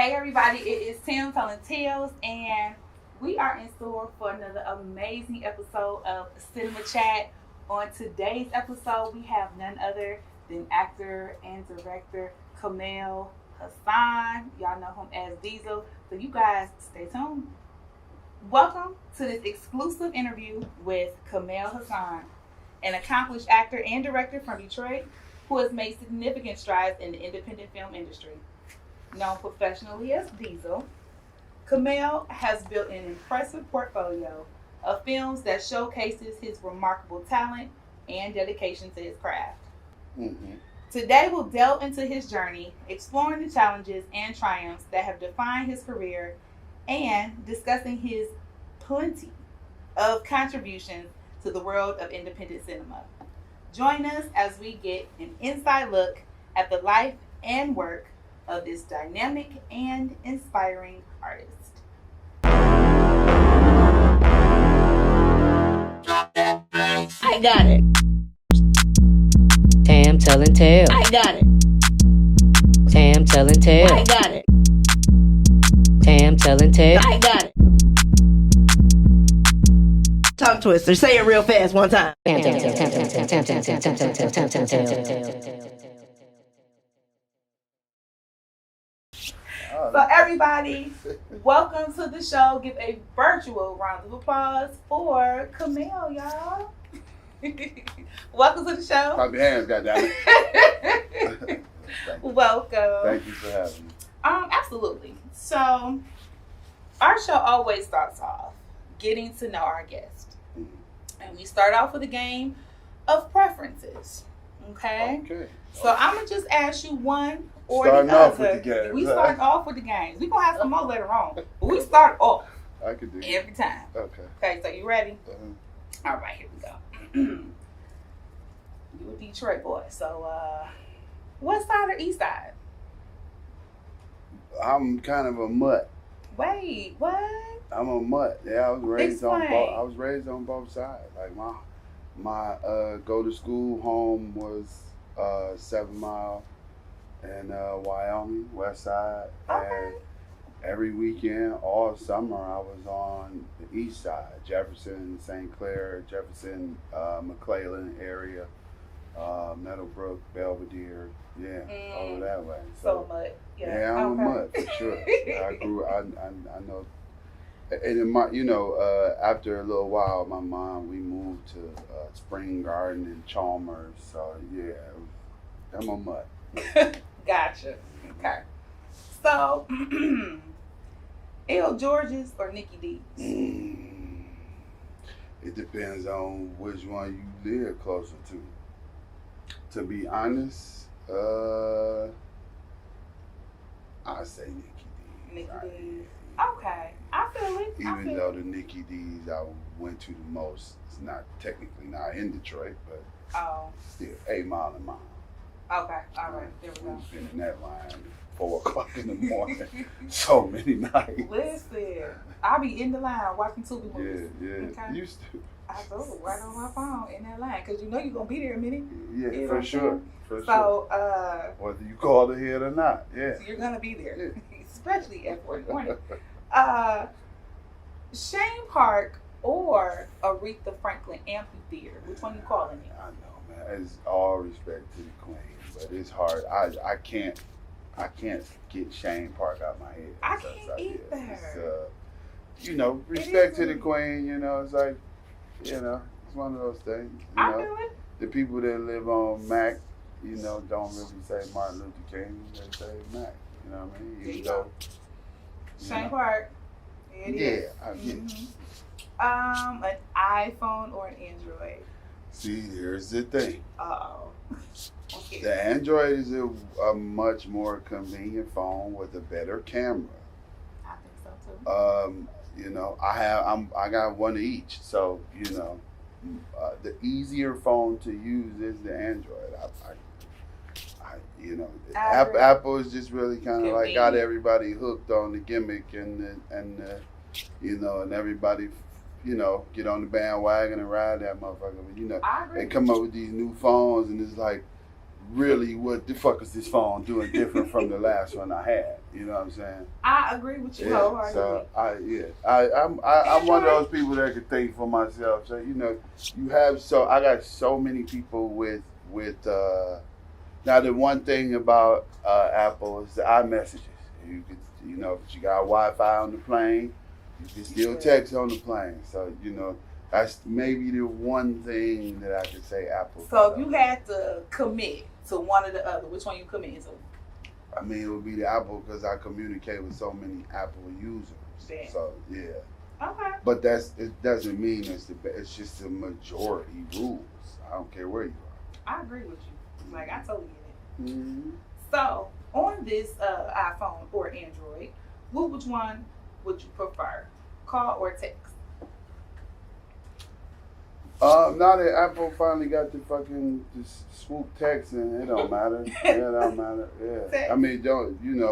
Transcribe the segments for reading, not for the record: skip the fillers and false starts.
Hey everybody, it is Tam Telling Tales, and we are in store for another amazing episode of Cinema Chat. On today's episode, we have none other than actor and director Kaamel Hausan. Y'all know him as Deizel, so you guys stay tuned. Welcome to this exclusive interview with Kaamel Hausan, an accomplished actor and director from Detroit who has made significant strides in the independent film industry. Known professionally as Diezel, Kaamel has built an impressive portfolio of films that showcases his remarkable talent and dedication to his craft. Mm-hmm. Today we'll delve into his journey, exploring the challenges and triumphs that have defined his career and discussing his plenty of contributions to the world of independent cinema. Join us as we get an inside look at the life and work of this dynamic and inspiring artist. I got it. Tam Telling Tales. I got it. Tam Telling Tales. I got it. Tam Telling Tales. I got it. Tongue twister. Say it real fast one time. Tam Tam Tam Tam Tam Tam Tam Tam Tam Tam Tam Tam Tam. So everybody, welcome to the show. Give a virtual round of applause for Kaamel, y'all. Welcome to the show. Clap your hands, goddammit. Welcome. Thank you for having me. Absolutely. So our show always starts off getting to know our guest. And we start off with a game of preferences. Okay? Okay. So I'm going to just ask you one or Starting the other. off with the games. We start off with the games. We're going to have some more later on. But we start off I could do it. every time. Okay. Okay, so you ready? Uh-huh. All right, here we go. You a Detroit boy. So west side or east side? I'm kind of a mutt. Wait, what? I'm a mutt. Yeah, I was raised on Explain. both. I was raised on both sides. Like my go to school home was 7 Mile in Wyoming, west side. Okay. And every weekend, all summer, I was on the east side, Jefferson, St. Clair, Jefferson, McClellan area, Meadowbrook, Belvedere, over that way. So much. Yeah, I'm a mutt for sure. I know. And after a little while, my mom, we moved to Spring Garden in Chalmers. So yeah, I'm a mutt. Gotcha. Okay. So, L. George's or Nikki D's? It depends on which one you live closer to. To be honest, I say Nikki D's. Nikki D's. Okay, I feel it. Even though the Nikki D's I went to the most, it's not technically not in Detroit, but still 8 Mile and Mile. Okay, all right, there we go. We've been in that line 4 o'clock in the morning so many nights. Listen, I'll be in the line watching Tubi movies. Yeah. Okay. Used to. I go right on my phone in that line because you know you're going to be there a minute. Yeah, You know for what I'm sure. saying? For So, sure. Whether you call ahead or not, yeah. so you're going to be there, Yeah. especially at 4 in the morning. Shane Park or Aretha Franklin Amphitheater? Which one you calling it? I know, man. It's all respect to the queen, but it's hard. I can't get Shane Park out my head. I can't either. It's, respect to the queen. It's like, it's one of those things. I do it. The people that live on Mac, don't really say Martin Luther King. They say Mac. You know what I mean? Even though Shane Park. It is. I get it. An iPhone or an Android? See, here's the thing. Uh-oh. Okay. The Android is a much more convenient phone with a better camera. I think so too. I got one of each. So, the easier phone to use is the Android. Apple is just really kind of like got everybody hooked on the gimmick and everybody, get on the bandwagon and ride that motherfucker. But, they come up with these new phones and it's like, really what the fuck is this phone doing different from the last one I had. You know what I'm saying? I agree with you wholeheartedly. I'm one of those people that can think for myself. So I got so many people with now the one thing about Apple is the iMessages. You got Wi-Fi on the plane, you can still text on the plane. So that's maybe the one thing that I could say Apple. So if you had to commit to one or the other, which one you commit to? I mean, it would be the Apple because I communicate with so many Apple users. Damn. So yeah. Okay. But it doesn't mean it's just the majority rules. I don't care where you are. I agree with you. Like I totally get it. Mm-hmm. So on this iPhone or Android, which one would you prefer, call or text? Now that Apple finally got the fucking swoop text and it don't matter. Yeah, it don't matter. Yeah. Text. I mean, if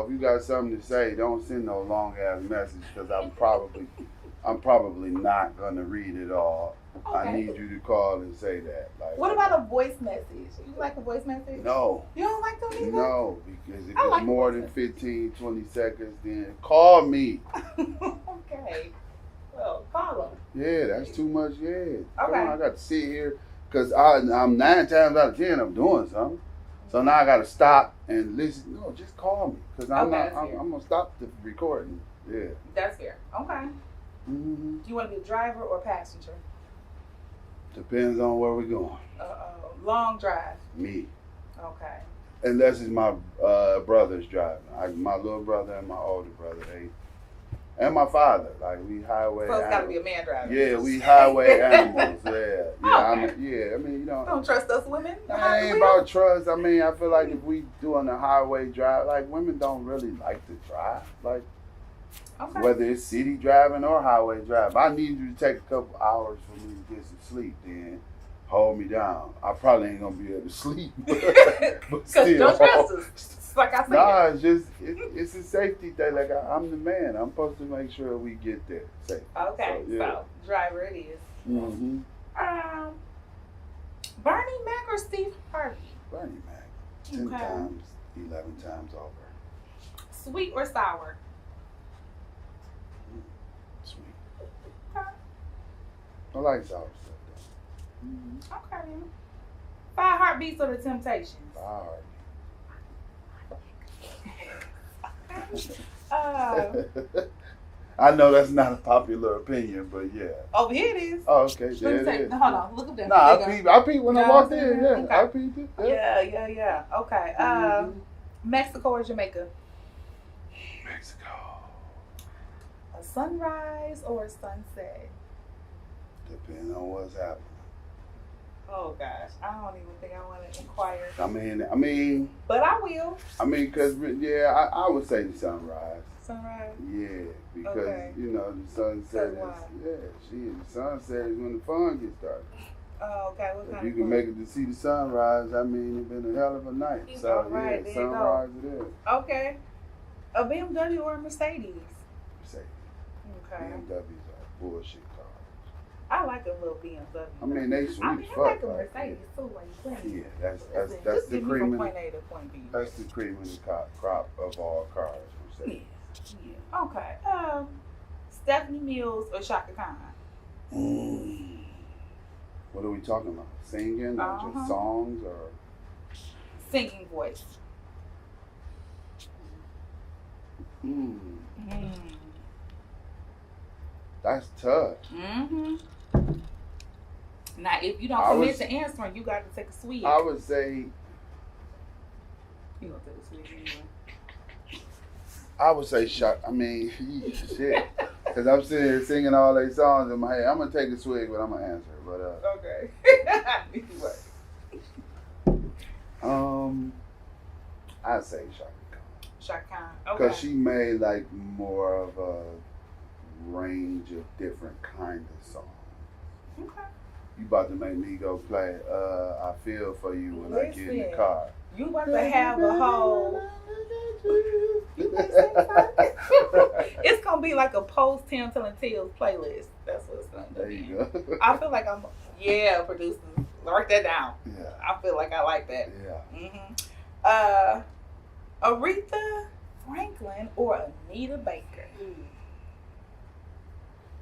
you got something to say, don't send no long ass message because I'm probably not gonna read it all. Okay. I need you to call and say that. Like, what about a voice message? You like a voice message? No. You don't like them either? No, because if I it's like more voice than 15, 20 seconds, then call me. Okay. Well, call them. Yeah, that's too much. Yeah. Okay. Come on, I got to sit here because I'm 9 times out of 10 I'm doing something. So now I got to stop and listen. No, just call me because I'm gonna stop the recording. Yeah. That's fair. Okay. Mm-hmm. Do you want to be a driver or passenger? Depends on where we're going. Long drive. Me. Okay. Unless it's my brother's driving. My little brother and my older brother, and my father. Like we highway. So it's got to be a man driving. Yeah, we highway animals. Yeah. Okay. I mean, Don't trust us women. It ain't about trust. I mean, I feel like if we doing a highway drive, like women don't really like to drive. Like whether it's city driving or highway drive, I need you to take a couple hours for me to get some sleep. Then hold me down. I probably ain't gonna be able to sleep. But still, don't trust us. Like I said. Nah, it's a safety thing. Like I'm the man. I'm supposed to make sure we get there safe. Okay, so driver it is. Mm-hmm. Bernie Mac or Steve Harvey? Bernie Mac. 10 times, 11 times over. Sweet or sour? Sweet. Okay. I like sour stuff though. Mm-hmm. Okay. 5 Heartbeats or The Temptations? 5 Heartbeats. I know that's not a popular opinion, but yeah. Over here it is. Oh, okay. There it is. Hold on, look up there. Nah, I peeped when I walked in. Yeah, okay. I peeped it. Yeah. Okay. Mexico or Jamaica? Mexico. A sunrise or a sunset? Depending on what's happening. Oh gosh, I don't even think I want to inquire. I mean. But I will. I mean, cause I would say the sunrise. Sunrise. Yeah, because the sunset is the sunset is when the fun gets started. Oh, okay. What if kind you of can fun? make it to see the sunrise, I mean, it's been a hell of a night. So right, yeah, sunrise it is. Okay. A BMW or a Mercedes? Mercedes. Okay. BMWs are bullshit cars. I like a little BMW. I mean, they sweet I fuck. like a Mercedes too when you play. Yeah, that's just the get me cream. from point A to point B. That's the cream of the crop of all cars. Mercedes. Yeah. Okay. Stephanie Mills or Shaka Khan? What are we talking about? Singing or just songs or singing voice? That's tough. Now, if you don't commit to answering, you got to take a swig. I would say. You gonna take a swig anyway? I would say shot. I mean, shit. Because I'm sitting here singing all these songs in my head. I'm gonna take a swig, but I'm gonna answer. But okay. I'd say Shaka Khan. Shaka Khan. Okay. Because she made like more of a range of different kind of songs. Okay. You about to make me go play I Feel For You when I get in the car. You about to have a whole it's gonna be like a post Tam Telling Tales playlist. That's what it's gonna be. There you go. I feel like I'm producers. Write that down. Yeah. I feel like I like that. Yeah. Aretha Franklin or Anita Baker? You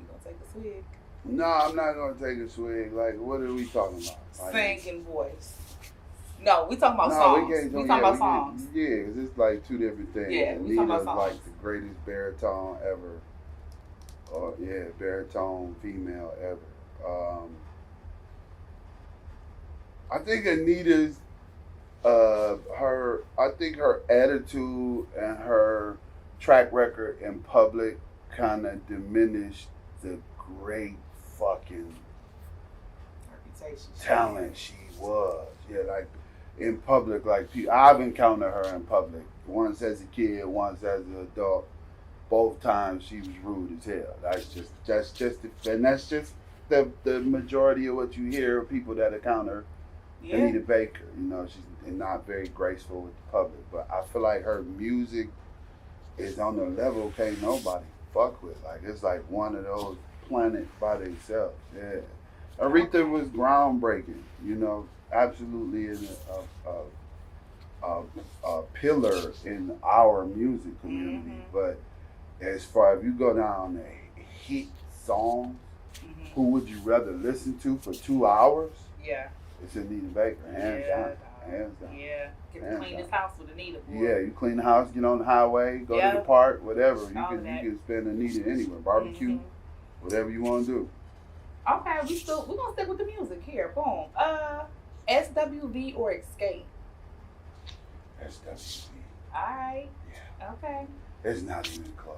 gonna take a swig? No, I'm not gonna take a swig. Like, what are we talking about? Like, Singing voice. No, we talking about songs. We talking about songs. Yeah, because it's like two different things. Yeah, we talking about Anita's songs. like the greatest baritone ever. Baritone female ever. I think Anita's her attitude and her track record in public kind of diminished the great fucking talent she was. Yeah, like in public, like I've encountered her in public once as a kid, once as an adult. Both times she was rude as hell. That's just the majority of what you hear of people that encounter Anita Baker. You know, she's not very graceful with the public, but I feel like her music is on the level can't nobody fuck with. Like, it's like one of those planets by themselves. Yeah, Aretha was groundbreaking. You know, absolutely a pillar in our music community. But as far as you go down the hit songs, who would you rather listen to for 2 hours? Yeah. It's Anita Baker, hands down. Hands down. Yeah. Get to clean this house with Anita. Boy. Yeah, you clean the house, get on the highway, go to the park, whatever. You can spend Anita anywhere, barbecue, whatever you want to do. Okay, we're gonna stick with the music here. Boom. SWV or Escape? SWV. Alright. Yeah. Okay. It's not even close.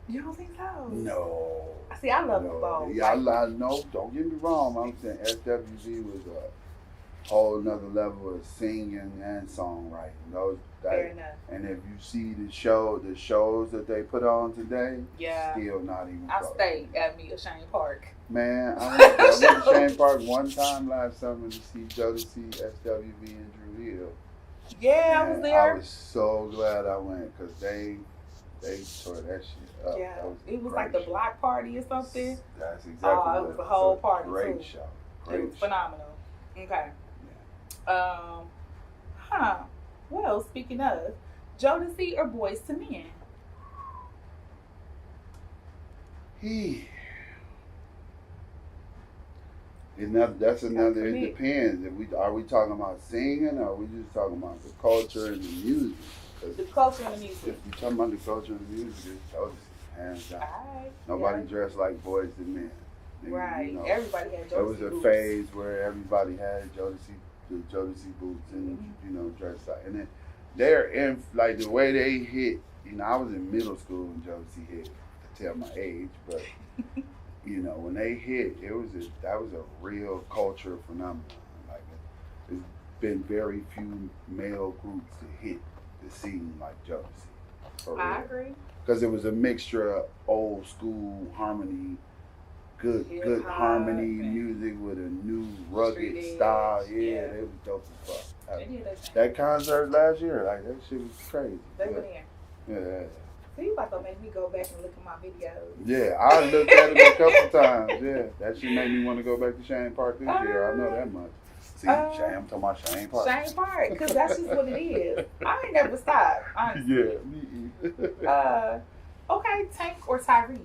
You don't think so? No. See, I love them both. Yeah, I know. Don't get me wrong. I'm saying SWV was a whole nother level of singing and songwriting. Fair enough. And if you see the shows that they put on today, still not even close. I stayed at Shane Park. Man, I went to Shane Park one time last summer to see Jodeci, SWV, and Drew Hill. Yeah, I was there. I was so glad I went because they tore that shit up. Yeah, it was like the block party or something. That's exactly it was a whole party. Great too. show. It was phenomenal. Okay. Yeah. Well, speaking of, Jodeci or Boys to Men? That's another. It depends. Are we talking about singing, or are we just talking about the culture and the music? The culture and the music. If you're talking about the culture and the music, it's Jodeci, hands down. Right. Nobody dressed like Boys to Men. Right. You know, everybody had Jodeci. There was a boots. phase where everybody had the Jodeci boots and dressed like. And then they're in like the way they hit. You know, I was in middle school when Jodeci hit. To tell my age, but. You know, when they hit, that was a real culture phenomenon. Like, there's been very few male groups to hit the scene like Jodeci. I agree. Because it was a mixture of old school harmony, good harmony music with a new rugged style. Yeah, they was dope as fuck. That concert last year, like that shit was crazy. They were there. Yeah. So you about to make me go back and look at my videos. Yeah, I looked at it a couple times. Yeah, that shit made me want to go back to Shane Park this year. I know that much. See, I'm talking about Shane Park. Shane Park, because that's just what it is. I ain't never stopped, honestly. Yeah, me either. Okay, Tank or Tyrese?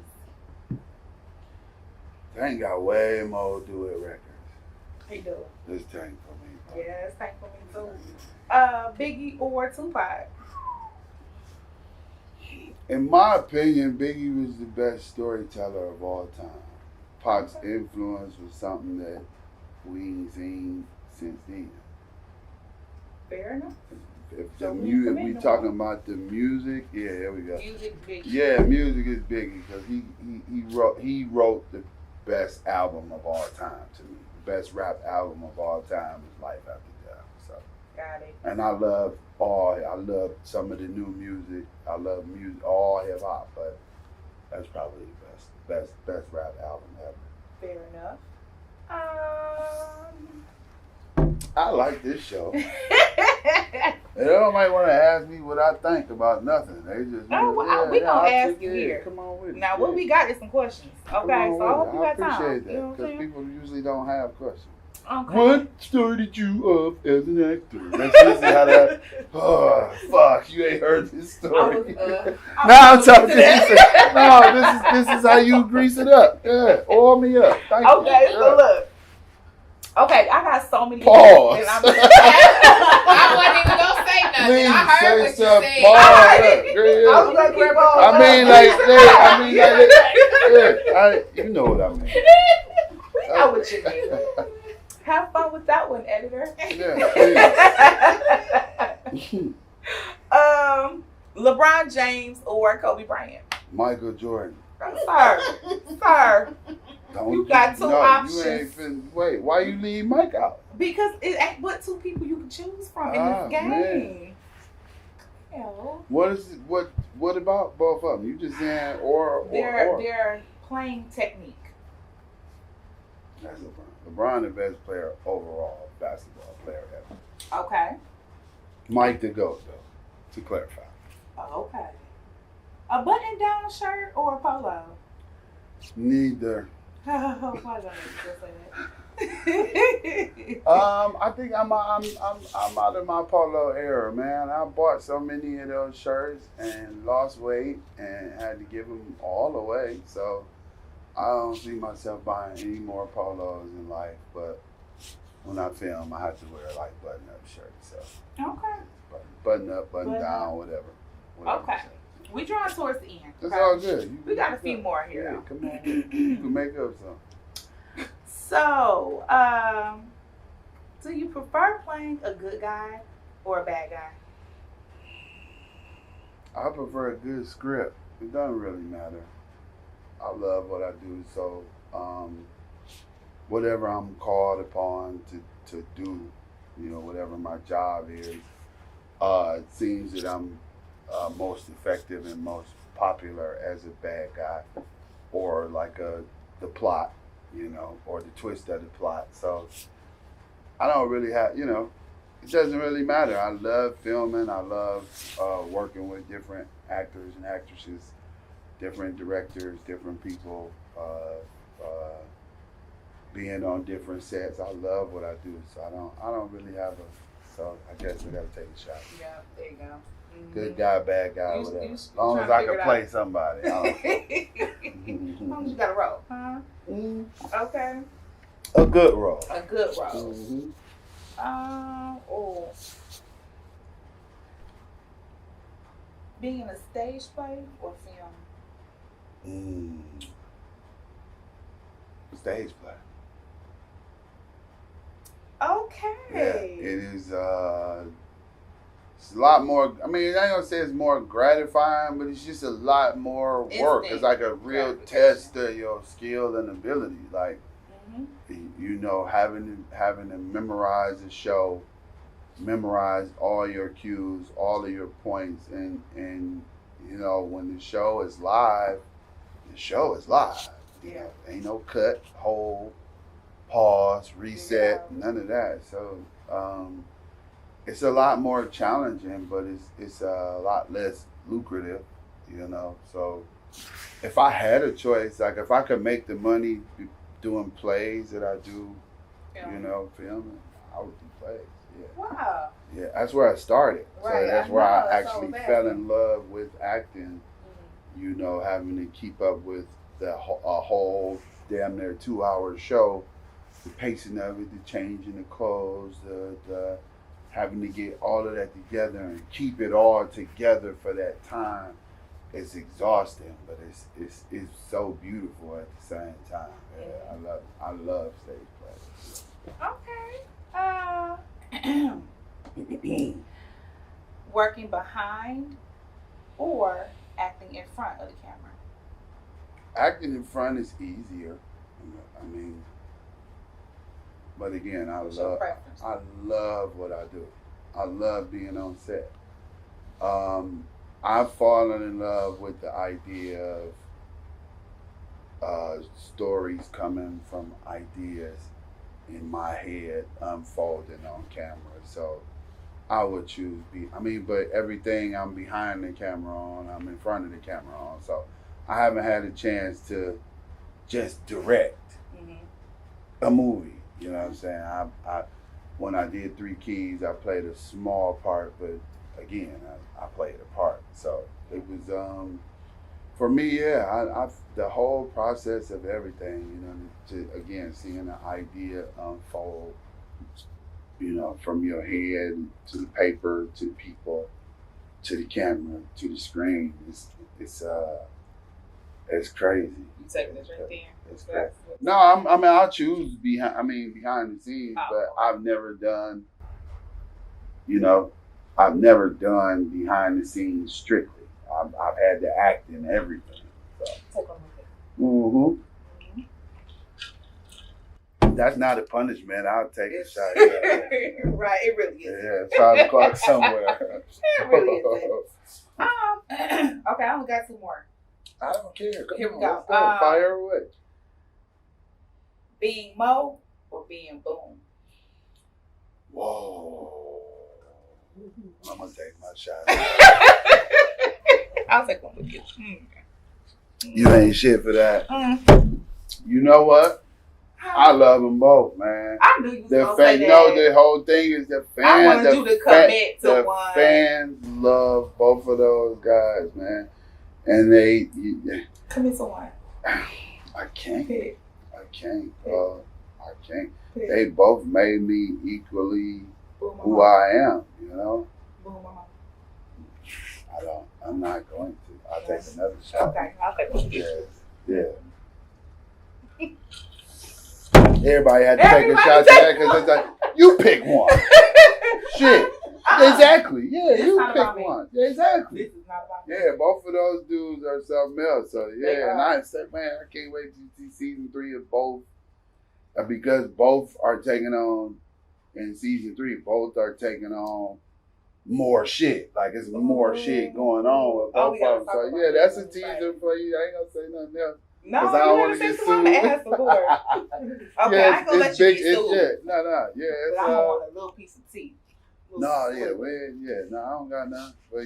Tank got way more duet records. He do. It's Tank for me. Bro. Yeah, it's Tank for me too. Biggie or Tupac? In my opinion, Biggie was the best storyteller of all time. Pac's influence was something that we ain't seen since then. Fair enough. If the music, we talking about the music, yeah, there we go. Music, Biggie. Yeah, music is Biggie because he wrote the best album of all time to me. The best rap album of all time is Life After Death. So. Got it. And I love some of the new music. I love music, all hip hop, but that's probably the best rap album ever. Fair enough. I like this show. They don't might want to ask me what I think about nothing. They just we gonna ask you here. Come on with it. Now what we got is some questions. Okay, so I hope you got time. I appreciate that because people usually don't have questions. Okay. What started you off as an actor? That's usually how that. Oh, fuck! You ain't heard this story. Now I'm talking to you. No, this is how you grease it up. Yeah, oil me up. Thank you. Okay, so Yeah. look. Okay, I got so many. Pause. And I wasn't even gonna say nothing. Please I heard say what you something. said. Pause. Yeah. I was gonna grab on. I mean, you know what I mean. We know what you mean. Have fun with that one, editor. Yeah, please. LeBron James or Kobe Bryant? Michael Jordan. Sir. You got two options. You ain't wait, why you leave Mike out? Because it ain't but two people you can choose from in this game. Man. Hell. What about both of them? You just saying or They're playing technique. That's LeBron. LeBron the best player overall basketball player ever. Okay. Mike the GOAT though, to clarify. Okay. A button down shirt or a polo? Neither. Why don't you just say that? I think I'm out of my polo era, man. I bought so many of those shirts and lost weight and had to give them all away. So I don't see myself buying any more polos in life. But when I film, I have to wear like button-up shirts. So Okay. button up, button down, whatever. Okay. We drawing towards the end. It's all good. We got a few more Yeah, here. come on. You can make up some. So, do you prefer playing a good guy or a bad guy? I prefer a good script. It doesn't really matter. I love what I do, so whatever I'm called upon to do, whatever my job is, it seems that I'm most effective and most popular as a bad guy, or like the plot, or the twist of the plot. So I don't really have, it doesn't really matter. I love filming. I love working with different actors and actresses, different directors, different people, being on different sets. I love what I do. So I don't really have so I guess I gotta take a shot. Yeah, there you go. Mm-hmm. Good guy, bad guy, You- whatever. you- As long as I can play somebody. As long as you got a role, huh? Okay. A good role. A good role. Mm-hmm. Being in a stage play or film? Stage play. Okay. Yeah, it is. It's a lot more. I mean, I ain't gonna say it's more gratifying, but it's just a lot more work. It's like a real test of your skill and ability. Like, having to memorize the show, memorize all your cues, all of your points, and when the show is live, the show is live. Yeah. Ain't no cut, hold, pause, reset, none of that. So it's a lot more challenging, but it's a lot less lucrative, So if I had a choice, like if I could make the money doing plays that I do, filming, I would do plays. Yeah. Wow. Yeah, that's where I started. Right, So that's I where know, I that's actually so fell in love with acting. Having to keep up with a whole damn near 2-hour show, the pacing of it, the changing the clothes, the having to get all of that together and keep it all together for that time. It's exhausting, but it's so beautiful at the same time. Yeah, I love stage plays. Okay. Working behind or acting in front of the camera? Acting in front is easier. I mean, but again, I love what I do. I love being on set. I've fallen in love with the idea of stories coming from ideas in my head unfolding on camera. So I would choose but everything I'm behind the camera on, I'm in front of the camera on. So I haven't had a chance to just direct a movie You know what I'm saying? I when I did Three Keys, I played a small part, but again, I played a part. So it was for me, yeah. I the whole process of everything, to again seeing the idea unfold, from your head to the paper to the people to the camera to the screen. It's crazy. You taking this right there? It's crazy. No, I'll choose behind the scenes, but I've never done, I've never done behind the scenes strictly. I've had to act in everything. So. Take one Mm-hmm. That's not a punishment. I'll take a shot. Yeah. Right, it really is. Yeah, 5 o'clock somewhere. It really is. Okay, I only got 2 more. I don't care. Here we go. Fire away. Being Mo or being Boom? Whoa. I'm gonna take my shot. I'll take one with you. You ain't shit for that. You know what? I love them both, man. I knew you was gonna say that. No, the whole thing is the fans. I wanted you to commit to one. The fans love both of those guys, man. And they commit to one. I can't. Pick. I can't. I can't. Pick. They both made me equally who I am, Boom, I'm not going to. I'll take another shot. Okay, I'll take one. Yeah. Everybody had to take a shot to that because it's like, you pick one. Shit. Exactly. Yeah, you pick one. Yeah, exactly. This is not about me. Yeah, both of those dudes are something else. So yeah, and I said, man, I can't wait to see season 3 of both. Because both are taking on in season 3, both are taking on more shit. Like it's more shit going on with both of them. So yeah, that's a teaser for you. I ain't gonna say nothing else. No, I don't want to get sued. Okay, yeah, I ain't gonna let you get sued. Yeah, no, yeah. But I don't want a little piece of tea. No, yeah, I don't got none. But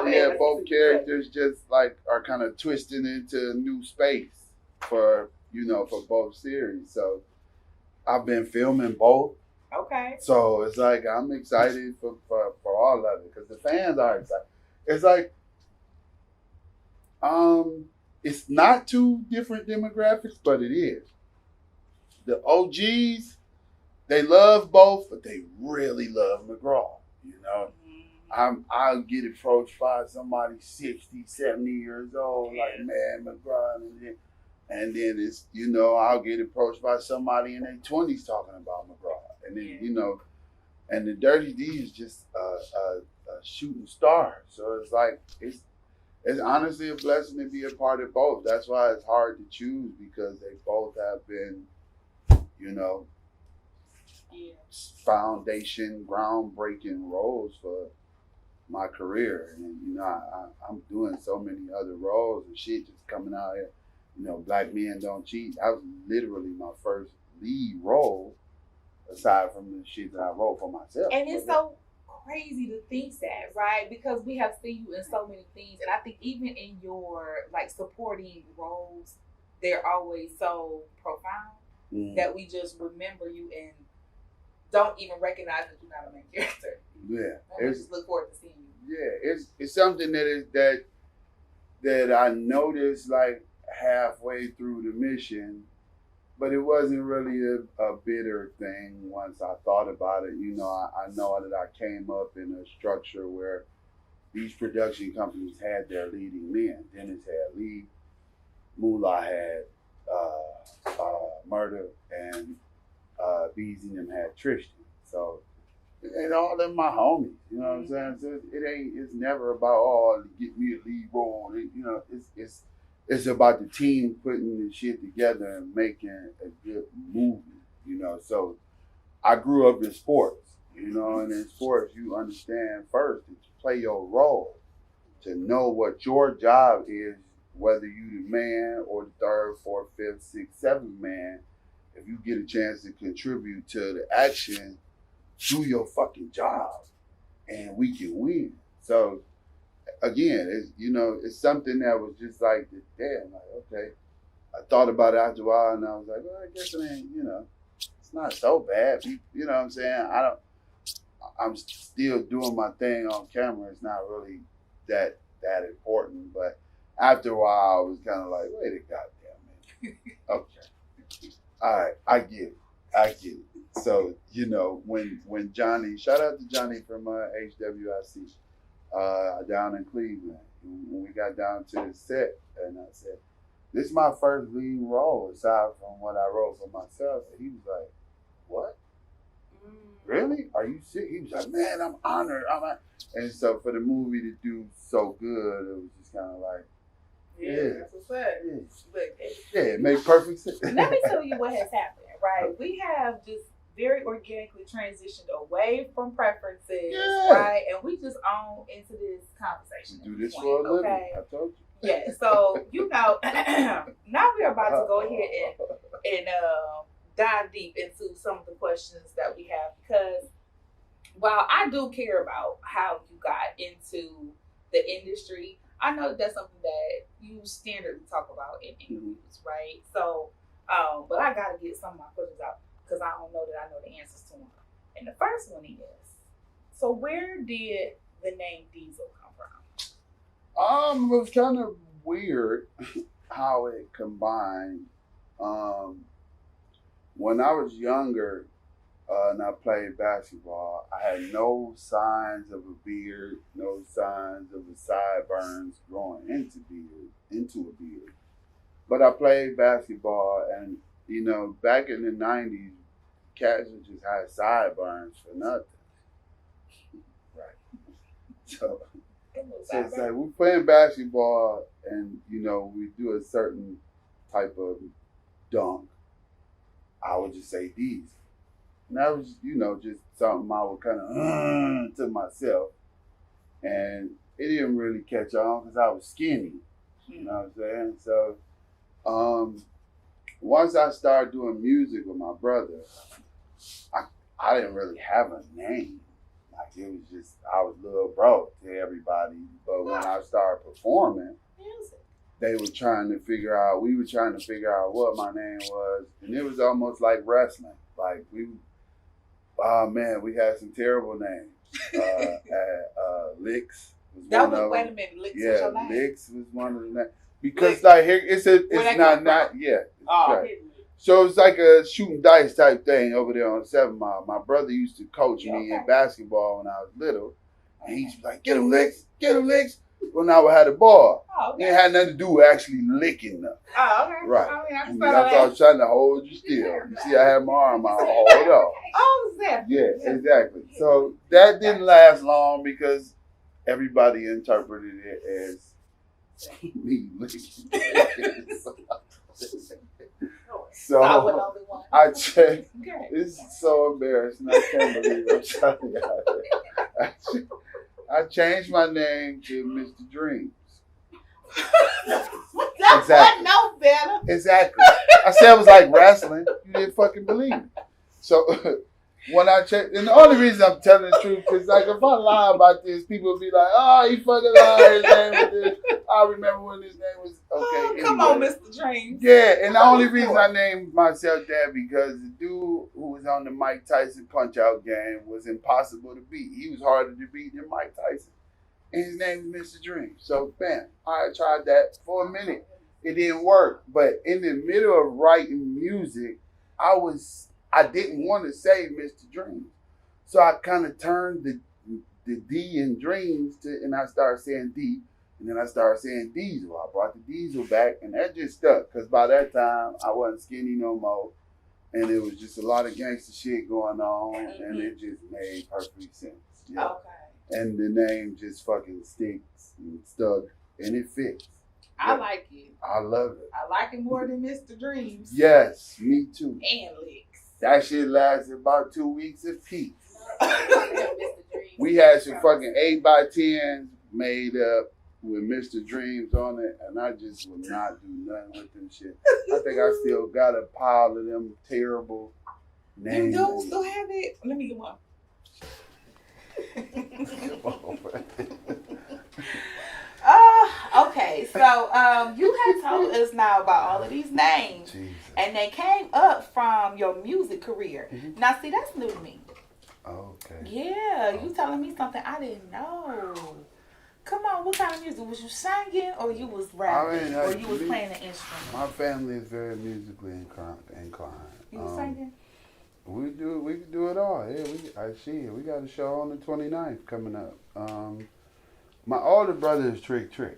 yeah, both characters just like are kind of twisting into a new space for both series. So I've been filming both. Okay. So it's like I'm excited for all of it because the fans are excited. It's like it's not 2 different demographics, but it is. The OGs, they love both, but they really love McGraw. I'll get approached by somebody 60, 70 years old, like, man, McGraw. And then it's, I'll get approached by somebody in their 20s talking about McGraw. And then, and the Dirty D is just a shooting star. So it's like, it's honestly a blessing to be a part of both. That's why it's hard to choose because they both have been, foundation, groundbreaking roles for my career. And, I'm doing so many other roles and shit just coming out here. Black Men Don't Cheat. That was literally my first lead role aside from the shit that I wrote for myself. And it's so crazy to think that, right? Because we have seen you in so many things, and I think even in your supporting roles, they're always so profound that we just remember you and don't even recognize that you're not a main character. Yeah, and we just look forward to seeing you. Yeah, it's something that I noticed like halfway through the mission. But it wasn't really a bitter thing once I thought about it. I know that I came up in a structure where these production companies had their leading men. Dennis had Lee, Moolah had Murder, and Beezy and them had Tristan. So, and all them my homies, you know what I'm saying? So it's never about, get me a lead role. It's about the team putting the shit together and making a good movie, So I grew up in sports, and in sports you understand first that you play your role, to know what your job is, whether you the man or the 3rd, 4th, 5th, 6th, 7th man. If you get a chance to contribute to the action, do your fucking job, and we can win. So again, it's something that was just like, damn, like, okay, I thought about it after a while, and I was like, well, I guess it ain't, it's not so bad. You know what I'm saying? I'm still doing my thing on camera. It's not really that important. But after a while, I was kind of like, wait a goddamn minute. Okay. All right. I get it. So, when Johnny, shout out to Johnny from HWIC down in Cleveland, when we got down to the set, and I said, this is my first leading role aside from what I wrote for myself. And he was like, what? Really? Are you sick? He was like, man, I'm honored. And so for the movie to do so good, it was just kind of like, that's what's up. Yeah, it made perfect sense. Let me tell you what has happened, right? We have just very organically transitioned away from preferences, right? And we just on into this conversation. We do this for a living. I told you. Yeah, so now we're about to go ahead and dive deep into some of the questions that we have, because while I do care about how you got into the industry, I know that's something that you standardly talk about in interviews, right? So, but I gotta get some of my questions out because I don't know that I know the answers to them. And the first one is, so where did the name Deizel come from? It was kind of weird how it combined. When I was younger and I played basketball, I had no signs of a beard, no signs of the sideburns growing into a beard. But I played basketball, and back in the 90s, cats just had sideburns for nothing. Right. So it's like we're playing basketball, and we do a certain type of dunk. I would just say Deizel. And that was, just something I would kind of to myself. And it didn't really catch on because I was skinny. You know what I'm saying? So once I started doing music with my brother, I didn't really have a name. Like, it was just, I was little bro to everybody. But when I started performing, we were trying to figure out what my name was. And it was almost like wrestling. Like, we had some terrible names. Licks was one of them. Wait a minute, Licks was your name? Licks was one of the names. Because, like, here, it's not yet. Right. So it's like a shooting dice type thing over there on 7 Mile. My brother used to coach me in basketball when I was little. And he used to be like, get him, Licks. When I would have the ball. Oh, okay. It had nothing to do with actually licking them. Oh, okay. Right. I mean, I was trying to hold you still. You see, I had my arm out. Hold on. Oh, exactly. Yeah, exactly. So that didn't last long because everybody interpreted it as me licking. So I changed. This is so embarrassing. I can't believe I'm telling you. I changed my name to Mr. Dreams. Exactly. No better. Exactly. I said it was like wrestling. You didn't fucking believe me. So when I checked, and the only reason I'm telling the truth is like if I lie about this, people will be like, "Oh, he fucking lied. His name was this." I remember when his name was okay. Come on, Mr. Dreams. Yeah, and the only reason I named myself that because the dude who was on the Mike Tyson Punch-Out game was impossible to beat. He was harder to beat than Mike Tyson, and his name is Mr. Dreams. So, bam, I tried that for a minute. It didn't work, but in the middle of writing music, I didn't want to say Mr. Dreams. So I kind of turned the D in Dreams and I started saying D. And then I started saying Deizel. I brought the Deizel back and that just stuck. Because by that time, I wasn't skinny no more. And it was just a lot of gangster shit going on. And it just made perfect sense. Yeah. Okay. And the name just fucking sticks and stuck. And it fits. I like it. I love it. I like it more than Mr. Dreams. Yes, me too. And Licks. That shit lasted about 2 weeks apiece. We had some fucking 8x10s made up with Mr. Dreams on it, and I just would not do nothing with them shit. I think I still got a pile of them terrible names. You do still have it? Let me get one. Okay, so you had told us now about all of these names, Jesus. and they came up from your music career. Mhm. Now, see, that's new to me. Okay. Yeah, you telling me something I didn't know. Come on, what kind of music? Was you singing or you was rapping? Or you was playing an instrument? My family is very musically inclined. You was singing? We can do it all. Yeah, we got a show on the 29th coming up. My older brother is Trick Trick.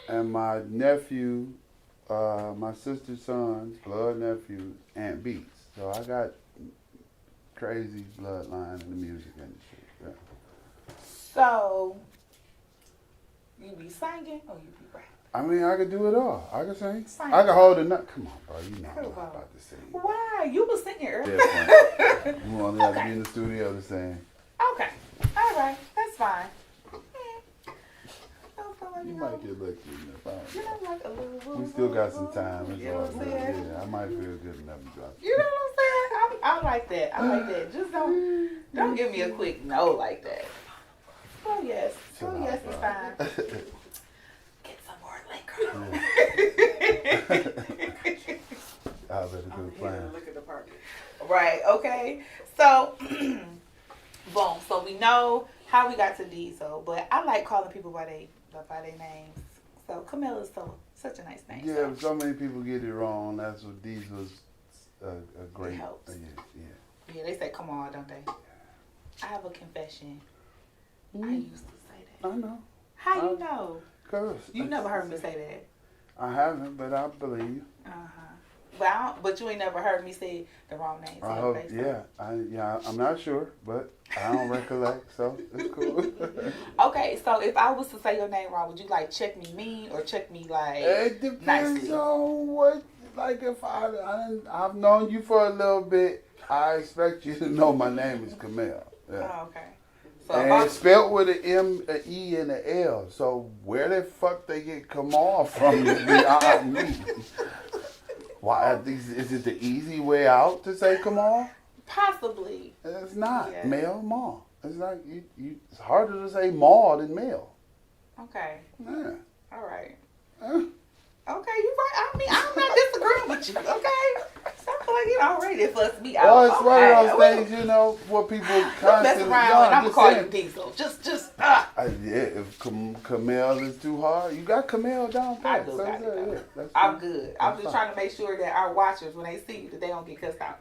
And my nephew, my sister's son's blood nephew, Aunt Beats. So I got crazy bloodline in the music industry. Yeah. So, you be singing or you be rapping? I mean, I could do it all. I could sing. Sing. I could hold a nut. Come on, bro. You know I'm Come not on. about to sing. Why? You was singing earlier. Different. You only have to be in the studio to sing. Okay. All right. That's fine. You might get lucky enough. I don't You know. know, like a little. We still got some time. It's You know all what I'm good. saying? Yeah, I might feel good enough to drop. You know what I'm saying? I like that. I like that. Just don't give me a quick no like that. Oh yes. Oh yes, it's fine. Get some more liquor. I better do the plan. Look at the party. Right. Okay. So, boom. So we know how we got to Deizel, but I like calling people by their names. So Kaamel is such a nice name. Yeah, but so many people get it wrong. That's what Diezel's a great. It helps. Yeah. Yeah, they say come on, don't they? I have a confession. I used to say that. I know. How you know? Cause You never heard me say that. I haven't, but I believe. But you ain't never heard me say the wrong name. I hope. Yeah. I'm not sure, but I don't recollect, so it's cool. Okay, so if I was to say your name wrong, would you like check me mean or check me like It depends nicely? on what. Like if I've known you for a little bit, I expect you to know my name is Kaamel. Yeah. Oh, okay. So And it's spelled with an M, an E, and an L. So where the fuck they get Kamal from is beyond me. Why? Is it the easy way out to say Kamal? possibly. It's not. Yeah. Male, male. It's like it's harder to say male than male. Okay. Yeah. All right. Uh, Okay, you right. I mean, I'm not disagreeing with you. Okay. So I feel like you don't ready for us to be out. Well, it's one okay. of those things, you know, where people Mess constantly. around and I'm gonna call you saying, Deizel. Just yeah, if Kaamel is too hard, you got Kaamel down I pat. do So got it. yeah, that's I'm fine. good. I'm That's just fine. trying to make sure that our watchers, when they see you, that they don't get cussed out.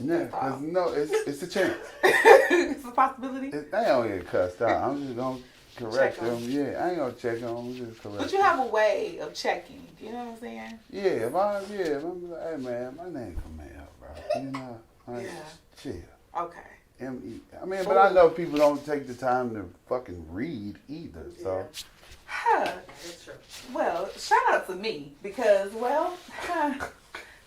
Yeah, cause no, it's a chance. It's a possibility. They don't get cussed out. I'm just gonna correct Check 'em. them. Yeah, I ain't gonna check them. I'm just correct. But you have a way of checking. You know what I'm saying? Yeah, if I'm like, hey man, my name Kaamel, bro. You know, like, Yeah. chill. Okay. M-E. I mean, but I know people don't take the time to fucking read either. So Huh. Well, shout out to me because,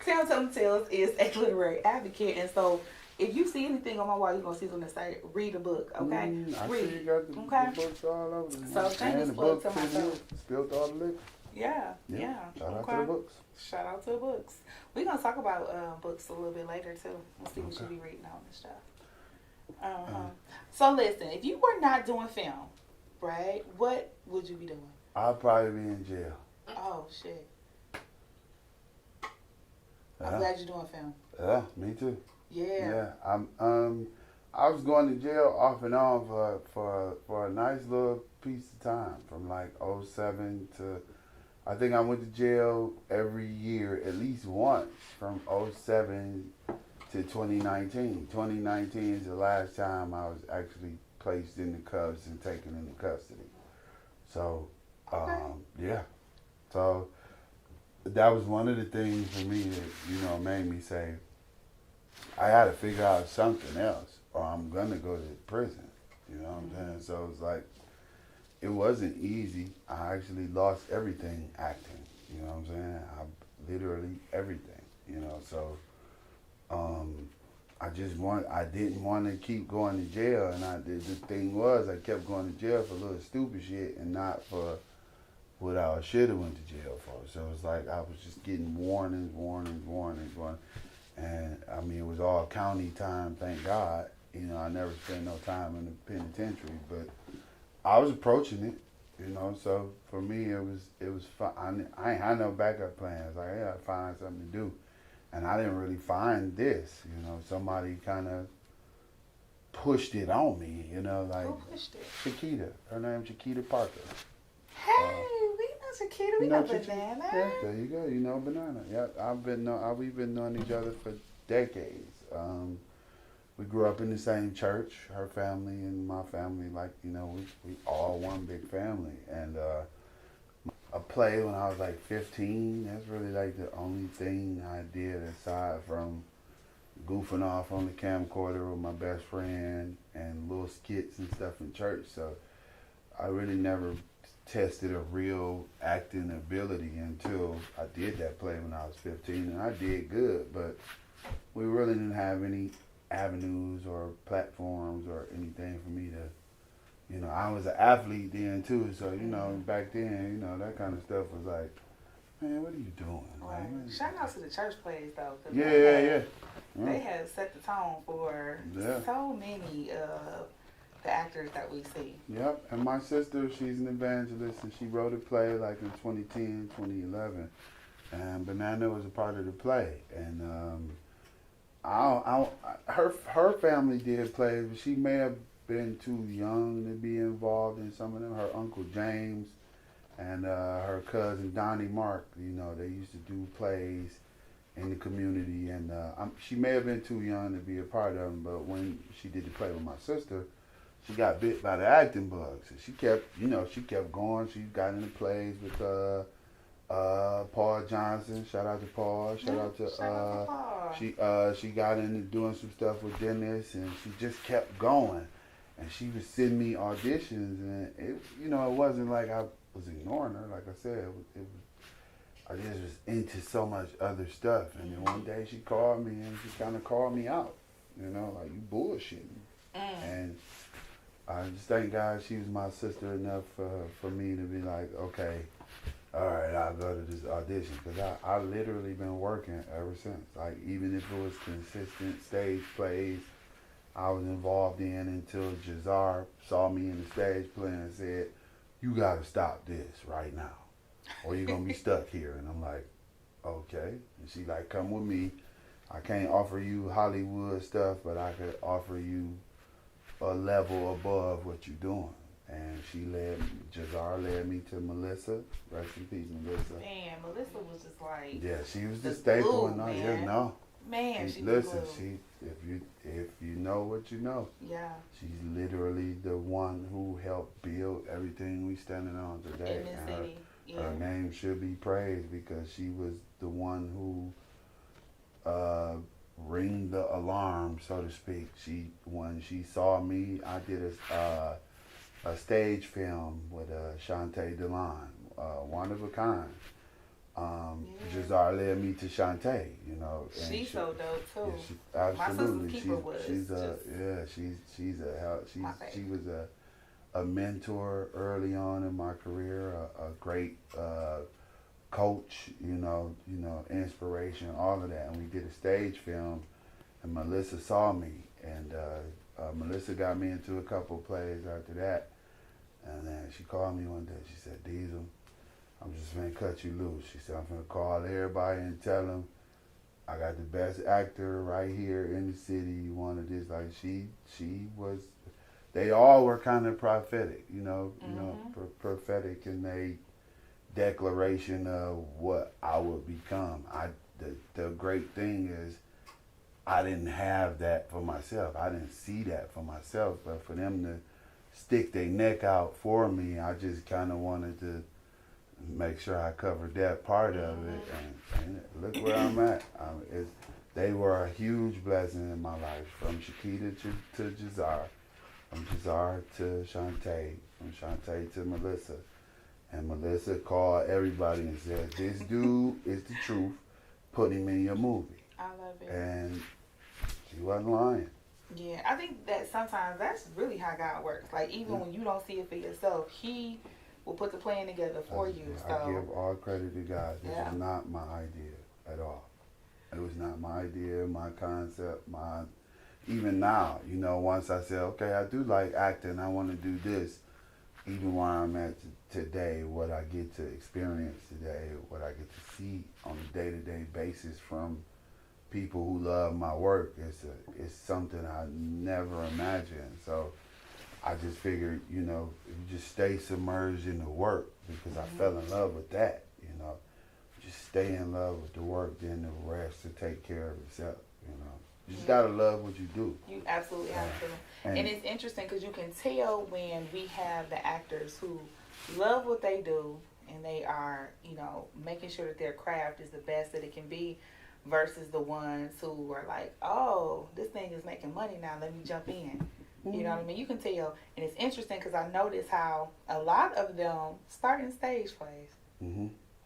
Tam Telling Tales is a literary advocate, and so if you see anything on my wall, you're gonna see something that say read a book, okay? I read. see you got the books all over. So and shameless the plug books to myself. spilled all the liquor. Yeah. Shout out to Okay. the books. Shout out to the books. We're gonna talk about books a little bit later too. We'll see what you be reading on and stuff. So listen, if you were not doing film, right, what would you be doing? I'll probably be in jail. Oh shit. I'm Yeah. glad you're doing film. Yeah, me too. Yeah. I was going to jail off and on for a nice little piece of time from like '07 to, I think I went to jail every year at least once from '07 to 2019. 2019 is the last time I was actually placed in the cuffs and taken into custody. So, yeah. So that was one of the things for me that, made me say, I had to figure out something else or I'm going to go to prison. You know what I'm saying? So it's like, it wasn't easy. I actually lost everything acting. You know what I'm saying? Literally everything, so I didn't want to keep going to jail, and the thing was, I kept going to jail for little stupid shit and not for what I should have went to jail for. So it's like I was just getting warnings, and I mean it was all county time, thank God. I never spent no time in the penitentiary, but I was approaching it. You know, so for me it was fun. I ain't had no backup plans. Like I gotta find something to do, and I didn't really find this. You know, somebody kind of pushed it on me. You know, like Who pushed it? Chiquita. Her name's Chiquita Parker. Hey, we know Chiquita. We know Banana. Yeah, there you go. You know Banana. Yeah, we've been knowing each other for decades. We grew up in the same church. Her family and my family, like we all one big family. And a play when I was like 15. That's really like the only thing I did aside from goofing off on the camcorder with my best friend and little skits and stuff in church. So I really never tested a real acting ability until I did that play when I was 15, and I did good, but we really didn't have any avenues or platforms or anything for me to, I was an athlete then too, so, back then, that kind of stuff was like, man, what are you doing? Right. Like, Shout out to the church plays though. 'Cause yeah. They have set the tone for so many of the actors that we see. Yep, and my sister, she's an evangelist, and she wrote a play like in 2010, 2011, and Banana was a part of the play, and her family did plays, but she may have been too young to be involved in some of them. Her uncle James and her cousin Donnie Mark, they used to do plays in the community, and she may have been too young to be a part of them, but when she did the play with my sister, she got bit by the acting bug. So she kept going. She got into plays with Paul Johnson. Shout out to Paul. Shout out to Paul. She got into doing some stuff with Dennis, and she just kept going. And she would send me auditions, and it wasn't like I was ignoring her. Like I said, I just was into so much other stuff. And then one day she called me, and she kind of called me out. Like, you bullshitting. And I just thank God she was my sister enough for me to be like, okay, all right, I'll go to this audition. Because I literally been working ever since. Like, even if it was consistent stage plays I was involved in until Jazar saw me in the stage play and said, you got to stop this right now, or you're going to be stuck here. And I'm like, okay. And she like, come with me. I can't offer you Hollywood stuff, but I could offer you a level above what you're doing. And Jazar led me to Melissa. Rest in peace, Melissa. Man, Melissa was just like, yeah, she was the staple. Glue, man. Yeah, no. Man, she listen, was glue. if you know what you know, yeah, she's literally the one who helped build everything we standing on today. In this and city. her name should be praised because she was the one who ring the alarm, so to speak. When she saw me, I did a stage film with Shantae Delon, one of a kind. Jazar led me to Shantae, and she's so dope too. Yeah, absolutely. My sister's keeper was She was a mentor early on in my career, a great coach, inspiration, all of that. And we did a stage film, and Melissa saw me, and Melissa got me into a couple of plays after that. And then she called me one day. She said, Deizel, I'm just going to cut you loose. She said, I'm going to call everybody and tell them I got the best actor right here in the city. You wanted this. Like, she was, they all were kind of prophetic, prophetic in their declaration of what I would become. The great thing is I didn't have that for myself. I didn't see that for myself. But for them to stick their neck out for me, I just kind of wanted to make sure I covered that part of it, and look where I'm at. They were a huge blessing in my life, from Chiquita to Jazar, from Jazar to Shantae, from Shantae to Melissa. And Melissa called everybody and said, this dude is the truth, put him in your movie. I love it. And she wasn't lying. Yeah, I think that sometimes that's really how God works. Like, even when you don't see it for yourself, He will put the plan together for you. So I give all credit to God. This is not my idea at all. It was not my idea, my concept, even now, once I say, okay, I do like acting, I want to do this, even where I'm at today, what I get to experience today, what I get to see on a day-to-day basis from people who love my work is something I never imagined. So I just figured, if you just stay submerged in the work, because I fell in love with that, just stay in love with the work, then the rest to take care of itself, You just gotta love what you do. You absolutely have to. And it's interesting because you can tell when we have the actors who love what they do and they are, making sure that their craft is the best that it can be, versus the ones who are like, oh, this thing is making money now, let me jump in. You know what I mean? You can tell. And it's interesting because I notice how a lot of them start in stage plays.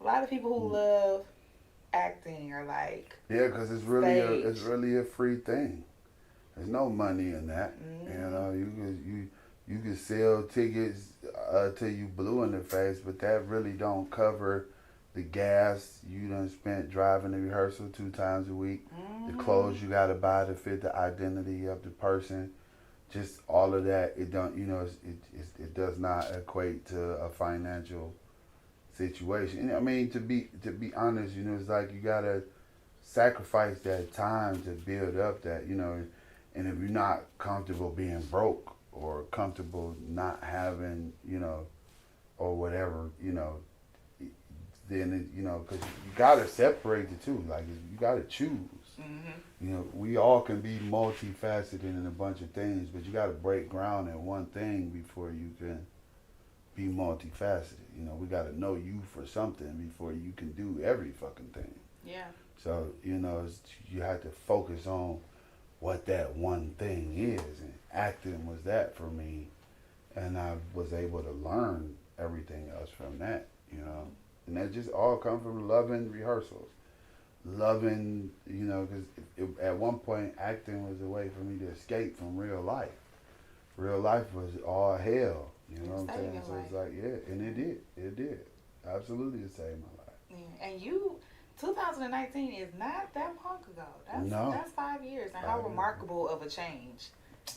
A lot of people who love acting are like, yeah, because it's really a free thing. There's no money in that. You can sell tickets till you blue in the face, but that really don't cover the gas you done spent driving to rehearsal 2 times a week, the clothes you gotta buy to fit the identity of the person, just all of that. It don't, it does not equate to a financial situation. I mean, to be honest, it's like you gotta sacrifice that time to build up that, and if you're not comfortable being broke or comfortable not having, or whatever, then because you gotta separate the two. Like, you gotta choose. We all can be multifaceted in a bunch of things, but you gotta break ground in one thing before you can be multifaceted. We gotta know you for something before you can do every fucking thing. Yeah. So you have to focus on what that one thing is, and acting was that for me, and I was able to learn everything else from that. And that just all come from loving rehearsals. Loving, because at one point acting was a way for me to escape from real life. Real life was all hell, you know what I'm saying? So it's like, yeah, and it did. Absolutely, it saved my life. Yeah. And 2019 is not that long ago. That's 5 years. And how remarkable of a change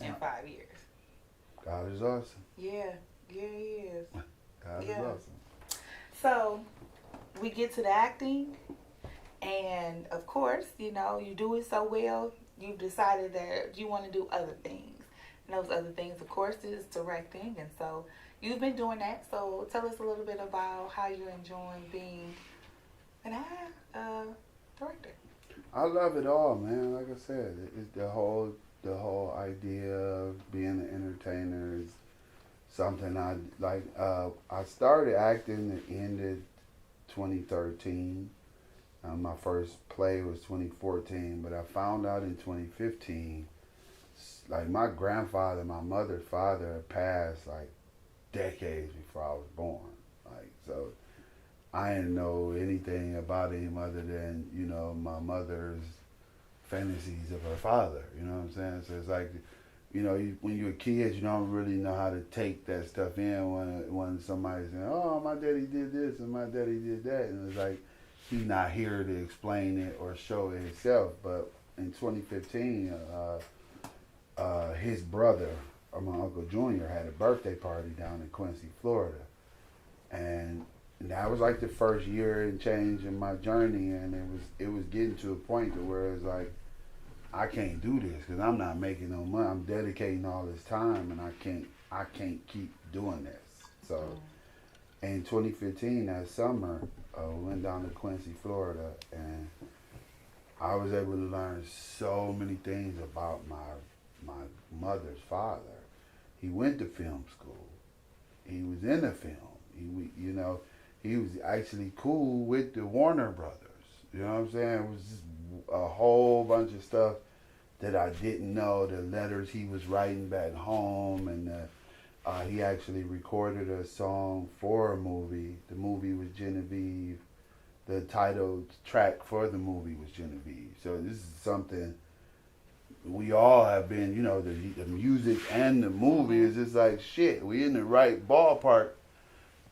in 5 years. God is awesome. Yeah, he is. God is awesome. So, we get to the acting, and of course, you do it so well, you've decided that you want to do other things. And those other things, of course, is directing. And so, you've been doing that. So, tell us a little bit about how you're enjoying being an director. I love it all, man. Like I said, it's the whole idea of being an entertainer is something I like. I started acting at the end of 2013. My first play was 2014, but I found out in 2015, like, my grandfather, my mother's father, had passed like decades before I was born. Like, so I didn't know anything about him other than, my mother's fantasies of her father. You know what I'm saying? So it's like, when you're a kid, you don't really know how to take that stuff in when somebody's saying, oh, my daddy did this and my daddy did that. And it's like, he's not here to explain it or show it himself. But in 2015, his brother, or my Uncle Junior, had a birthday party down in Quincy, Florida. And that was like the first year and change in my journey. And it was getting to a point to where it's like, I can't do this because I'm not making no money. I'm dedicating all this time, and I can't keep doing this. So, in 2015, that summer, we went down to Quincy, Florida, and I was able to learn so many things about my mother's father. He went to film school. He was in the film. He was actually cool with the Warner Brothers. You know what I'm saying? It was just a whole bunch of stuff that I didn't know. The letters he was writing back home, and he actually recorded a song for a movie. The movie was Genevieve. The title track for the movie was Genevieve. So this is something we all have been, the music and the movie is just like, shit, we in the right ballpark.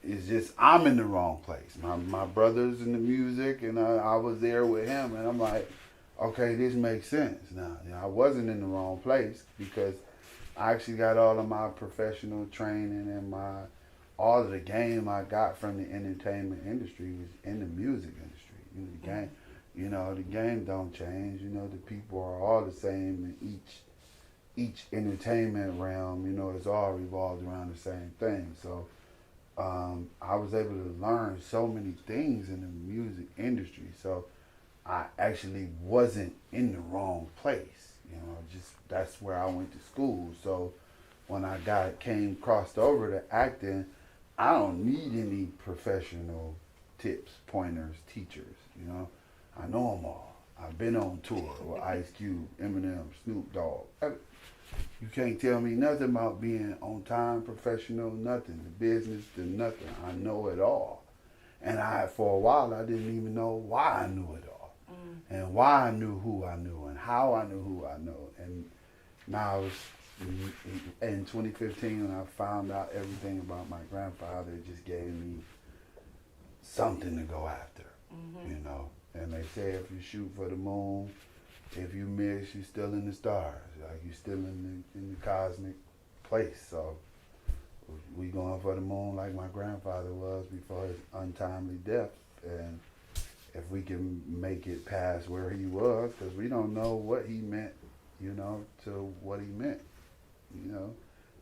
It's just, I'm in the wrong place. My brother's in the music, and I was there with him, and I'm like, okay, this makes sense now. I wasn't in the wrong place because I actually got all of my professional training and my all of the game I got from the entertainment industry was in the music industry. You know, the game, you know, the game don't change. You know, the people are all the same in each entertainment realm. You know, it's all revolved around the same thing. So I was able to learn so many things in the music industry. So I actually wasn't in the wrong place. You know, just that's where I went to school. So when I crossed over to acting, I don't need any professional tips, pointers, teachers. You know, I know them all. I've been on tour with Ice Cube, Eminem, Snoop Dogg. You can't tell me nothing about being on time, professional, nothing. The business, the nothing. I know it all. And for a while, I didn't even know why I knew it all. And why I knew who I knew and how I knew who I knew. And now it's in 2015 when I found out everything about my grandfather, it just gave me something to go after, you know. And they say if you shoot for the moon, if you miss, you're still in the stars. Like you're still in the cosmic place. So we going for the moon like my grandfather was before his untimely death. And if we can make it past where he was, because we don't know what he meant, you know, to what he meant. You know,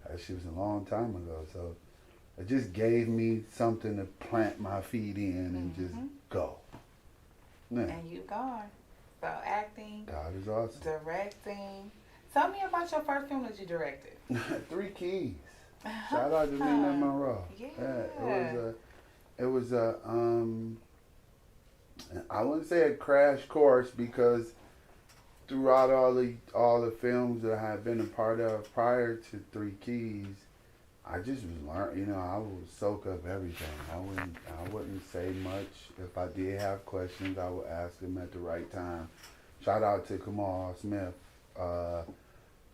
that shit was a long time ago. So it just gave me something to plant my feet in and just go. Yeah. And you gone. So acting, God is awesome. directing. Tell me about your first film that you directed. 3 Keys. Shout out to Nina Monroe. Yeah. It was a I wouldn't say a crash course because throughout all the films that I had been a part of prior to 3 Keys, I just was learning. You know, I would soak up everything. I wouldn't say much. If I did have questions, I would ask them at the right time. Shout out to Kaamel Smith,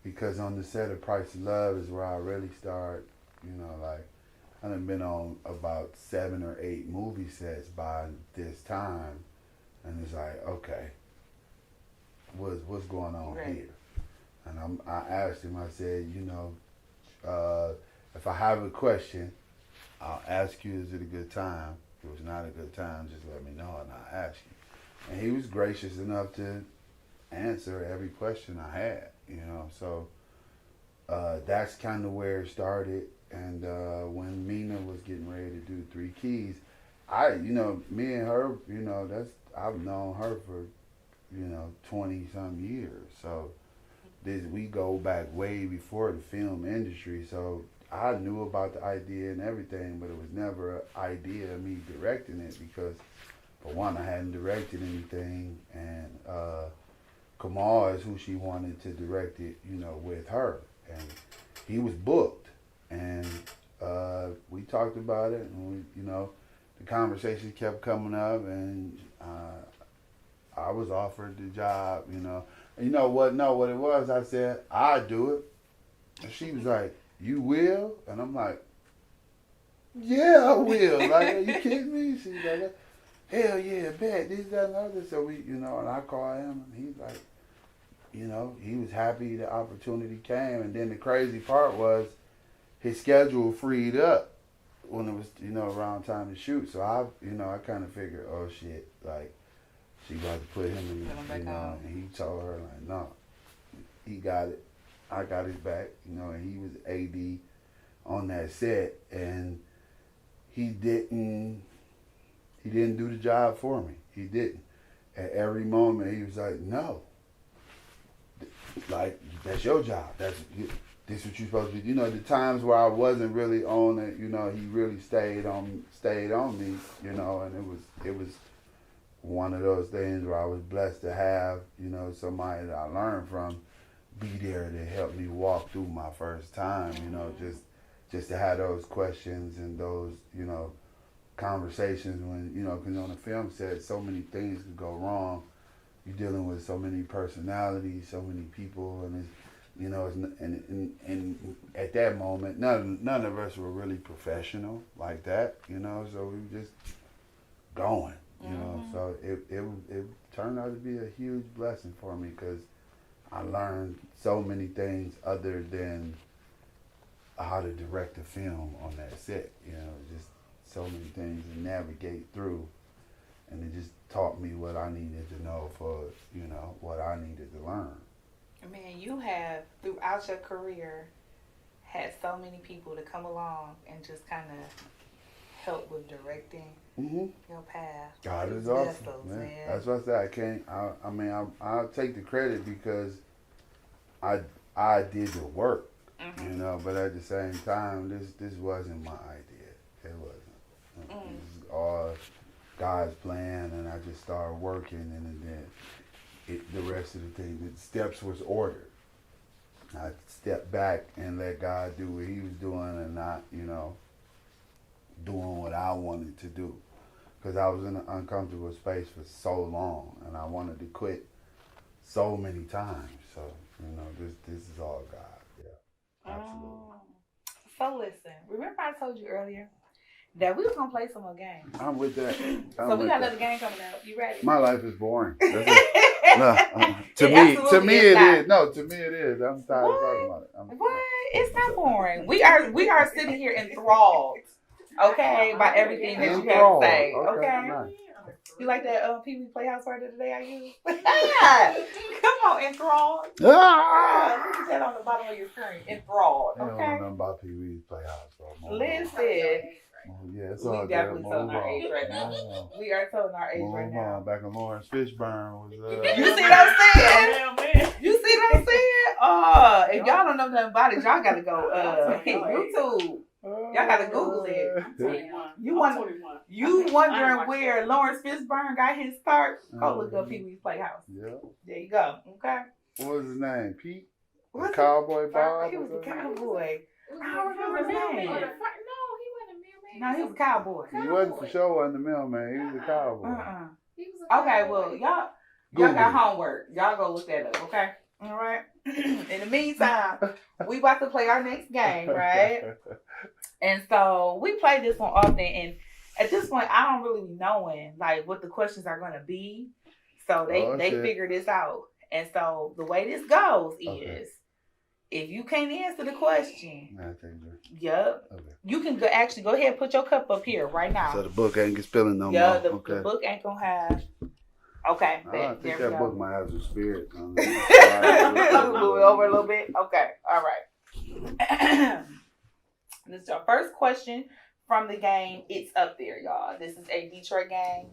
because on the set of Price of Love is where I really start. You know, like I done been on about 7 or 8 movie sets by this time, and it's like, okay, what's going on here? And I asked him. I said, you know, if I have a question, I'll ask you, is it a good time? If it was not a good time, just let me know and I'll ask you. And he was gracious enough to answer every question I had, you know. So that's kind of where it started. And when Mina was getting ready to do 3 Keys, you know, me and her, you know, I've known her for, you know, 20-some years. So we go back way before the film industry. So I knew about the idea and everything, but it was never an idea of me directing it because, for one, I hadn't directed anything, and Kaamel is who she wanted to direct it, you know, with her. And he was booked, and we talked about it, and you know, the conversation kept coming up, and I was offered the job, you know. And you know what? No, what it was, I said, I'd do it. And she was like, you will? And I'm like, yeah, I will. Like, are you kidding me? She's like, hell yeah, bet, this, that, and the other. So we, you know, and I called him, and he's like, you know, he was happy the opportunity came. And then the crazy part was his schedule freed up when it was, you know, around time to shoot. So I kind of figured, oh shit, like, she about to put him in, you know, and he told her, like, no, he got it. I got his back, you know, and he was AD on that set, and he didn't do the job for me. He didn't. At every moment, he was like, no, like, that's your job. This what you're supposed to do. You know, the times where I wasn't really on it, you know, he really stayed on me, you know, and it was one of those things where I was blessed to have, you know, somebody that I learned from be there to help me walk through my first time, you know, just to have those questions and those, you know, conversations when, you know, because on a film set, so many things could go wrong. You're dealing with so many personalities, so many people, and it's, you know, and at that moment, none of us were really professional like that, you know, so we were just going, you know, so it turned out to be a huge blessing for me because I learned so many things other than how to direct a film on that set. You know, just so many things to navigate through, and it just taught me what I needed to know for, you know, what I needed to learn. Man, you have throughout your career had so many people to come along and just kind of help with directing your path. God is These awesome, vessels, man. man. That's what I said. I can't. I mean, I'll take the credit because I did the work, you know. But at the same time, this wasn't my idea. It wasn't. This is all God's plan, and I just started working, and then the rest of the thing, the steps was ordered. I stepped back and let God do what He was doing, and not, you know, doing what I wanted to do. Because I was in an uncomfortable space for so long, and I wanted to quit so many times. So, you know, this is all God. Yeah, absolutely. So listen, remember I told you earlier that we were gonna play some more games. I'm with that. So we got another game coming up. You ready? My life is boring. That's it. No, to me it is. No, to me it is. I'm tired of talking about it. What? It's not boring. We are sitting here enthralled. Okay, by everything that you have to say. Okay. Nice. You like that Pee Wee Playhouse word of the day I used? Come on, enthralled. Look at that on the bottom of your screen. Enthralled. I don't Okay. know nothing about Pee Wee's Playhouse, bro. Listen. Yeah, it's We all definitely good. telling Move our on. age right now. Move on. We are telling our age Move right now. on. Back when Lawrence Fishburne was. You see what I'm saying? You see what I'm saying? If y'all don't know nothing about it, y'all gotta go hit YouTube. Y'all gotta Google it. You wondering where Lawrence Fishburne got his start? Go look up Pee Wee's Playhouse. Yeah. There you go. Okay. What was his name? Pete? What's Cowboy Bob? He was a cowboy. I don't remember his name. No, he wasn't a mailman. No, he was a cowboy. He wasn't for sure wasn't the mailman. He was a cowboy. He was a Okay, cowboy. well, y'all Google got it. homework. Y'all go look that up, okay? All right. In the meantime, we about to play our next game, right? And so we play this one often, and at this point, I don't really be knowing like what the questions are gonna be. So they figure this out. And so the way this goes is, if you can't answer the question, you can actually go ahead and put your cup up here right now. So the book ain't get spilling no more. The book ain't gonna have. Okay, I think that book might have some spirit. Move it over a little bit. Okay, all right. This is our first question from the game. It's up there, y'all. This is a Detroit game.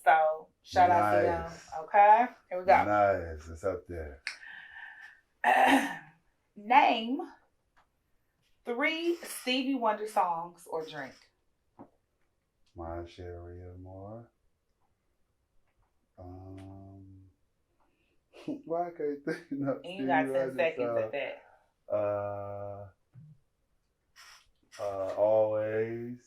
So shout out to them. Okay, here we go. Nice, it's up there. Name 3 Stevie Wonder songs or drink. My Sherry Moore. Why can't I think enough? And you got 10 seconds at that. Always.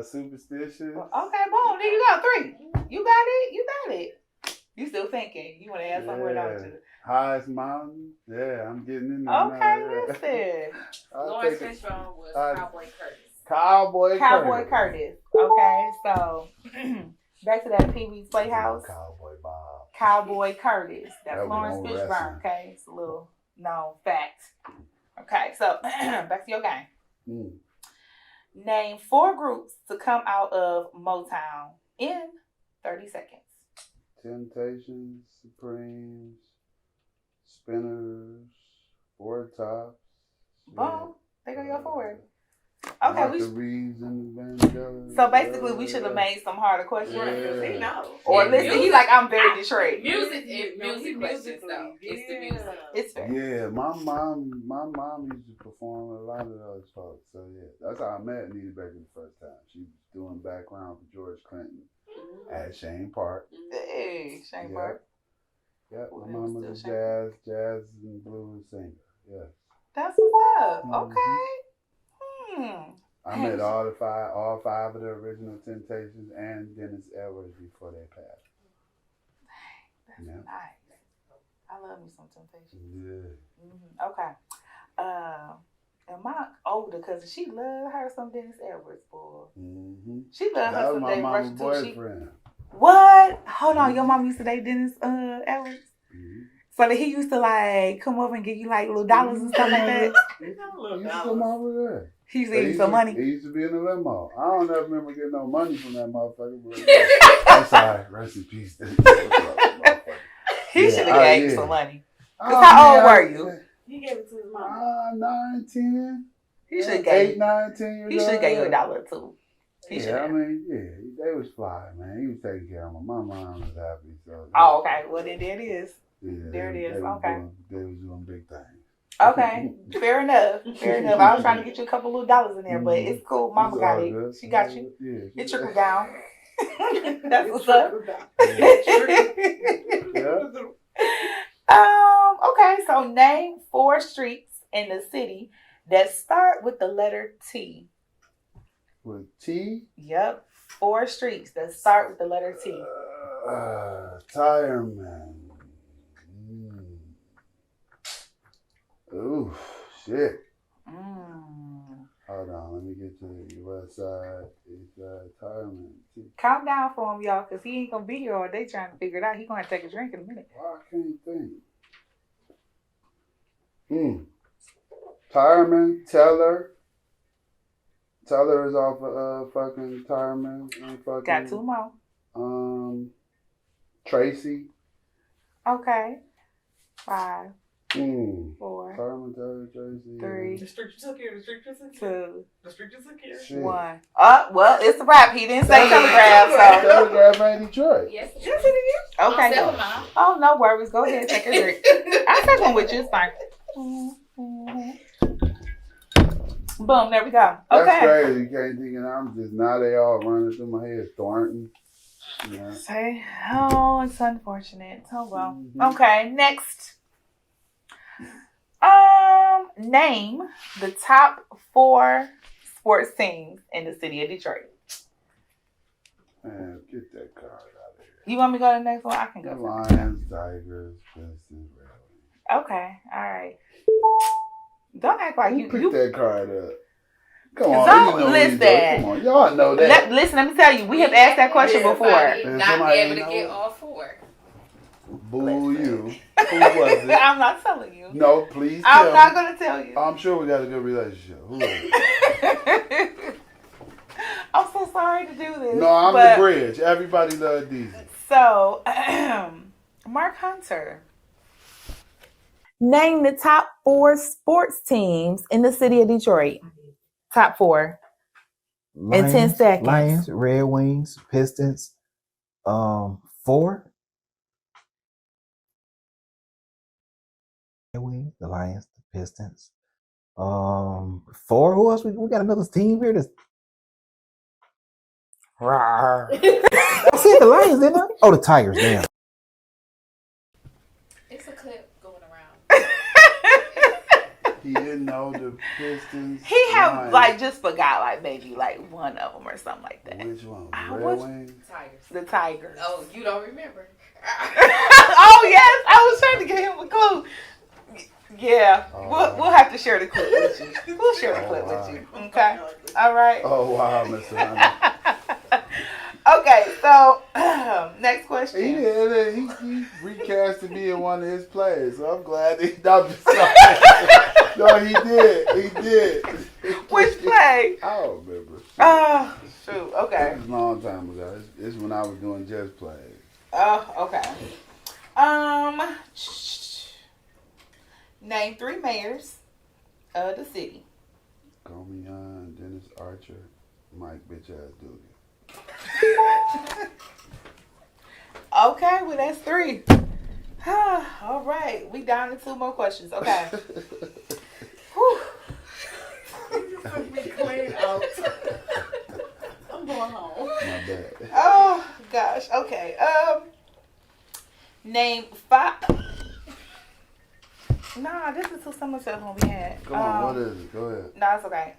Superstitious. Okay, boom. There you go. 3. You got it. You got it. You still thinking? You want to add somewhere, don't you? Highest Mountain. Yeah, I'm getting in there. Okay, listen. Lawrence Fishburne was Cowboy Curtis. Cowboy Curtis. Okay, so back to that Pee Wee's Playhouse. Cowboy Bob. Cowboy Curtis. That's That Lawrence was Fishburne. wrestling. Okay, it's a little known fact. Okay, so back to your game. Name 4 groups to come out of Motown in 30 seconds. Temptations, Supremes, Spinners, Four Tops. Boom. They go your 4. Okay, Martha Reeves and the Vandellas. so basically we should have made some harder questions. Yeah. He knows. Or listen, he like, I'm very Detroit. Music questions though. It's the music. It's fair. Yeah, my mom used to perform a lot of those folks. So yeah, that's how I met Anita Baker the first time. She was doing background for George Clinton at Shane Park. Hey, Shane Park. Yeah, Well, my mom it was was a still jazz and blues singer. Yeah. That's what's up. Mhm. Okay. I met all 5 of the original Temptations and Dennis Edwards before they passed. That's Yeah. nice. I love me some Temptation. Yeah. Okay. And my older cousin, she loved her some Dennis Edwards, boy. Mm-hmm. She loved her That was some my David mama's Rush too. boyfriend. What? Hold on, your mom used to date Dennis Edwards? Mm-hmm. So that he used to like come up and give you like little dollars and stuff like that. He used to come over there. He used to give you some money. He used to be in the limo. I don't ever remember getting no money from that motherfucker. But I'm sorry. Rest in peace. He should have gave you some money. Cause how old were you? He gave it to his mom. 9, 10. He should have gave 8, 9, 10 years old. He should have gave you $1 or two. I mean, they was fly, man. He was taking care of my mom was happy. So oh, okay. Well, then there it is. Yeah, there it is. They okay. They was doing big things. Okay. Fair enough. Fair enough. I was trying to get you a couple little dollars in there, but it's cool. Mama got it. Good. She got you. Yeah, it trickled down. That's what's up. Okay, so name 4 streets in the city that start with the letter T. With T? Yep. 4 streets that start with the letter T. Tireman. Ooh, shit. Hold on, let me get to the west side. It's Tireman. Calm down for him, y'all, because he ain't going to be here all day trying to figure it out. He going to take a drink in a minute. Well, I can't think. Tireman, Teller. Teller is off of fucking Tireman. Got 2 more. Tracy. Okay. 5. 4. Tireman, Teller, Tracy. 3. The street you took here. The street you took 2. The street you took here. Shit. 1. Well, it's a wrap. He didn't say Telegraph, so. Telegraph ain't Detroit. Yes, it is. Okay. Oh, no worries. Go ahead and take a drink. I'll take one with you. It's fine. Boom. There we go. Okay. That's crazy. You can't think of I'm just now they all running through my head. Thornton. Yeah. Say, oh, it's unfortunate. Oh well. Okay, next. Name the top 4 sports teams in the city of Detroit. Man, get that card out of here. You want me to go to the next one? I can go. The Lions, Tigers, Pistons, Red Wings. Okay, all right. Don't act like you picked that card up. Come on, don't you know listen. Come on, y'all know that. Listen, let me tell you, we have asked that question before. Not be able to get all 4. Boo you. Who was it? I'm not telling you. No, please I'm tell not me. going to tell you. I'm sure we got a good relationship. Who was it? I'm so sorry to do this. No, I'm the bridge. Everybody loves Deizel. So, Mark Hunter. Name the top 4 sports teams in the city of Detroit. Top 4. Lions, in 10 seconds. Lions, Red Wings, Pistons. 4. Red Wings, the Lions, the Pistons. 4. Who else? We got another team here. That's I said the Lions, didn't I? Oh, the Tigers. Damn. It's a clip going around. He didn't know the Pistons. He have Lions. like just forgot like maybe like one of them or something like that. Which one? I Red was- Wings? Tigers. The Tigers. Oh, you don't remember? Oh yes, I was trying to give him a clue. Yeah, Oh. we'll have to share the clip with you. We'll share the clip with you. Okay. All right. Oh wow, Mr. Hunter. Okay. So next question. He did. He recasted me in one of his plays, so I'm glad he. No, I'm just sorry. No, he did. He did. Which play? I don't remember. Oh shoot. Okay. It was a long time ago. It's when I was doing jazz plays. Oh, okay. Name 3 mayors of the city. Gomian, Dennis Archer, Mike Bitch Ass Dugan. Okay, well that's 3. All right, we down to 2 more questions. Okay. Whew. I'm going home. My bad. Oh gosh. Okay. Name 5. Nah, this is too similar to the one we had. Come on, what is it? Go ahead. No, it's okay.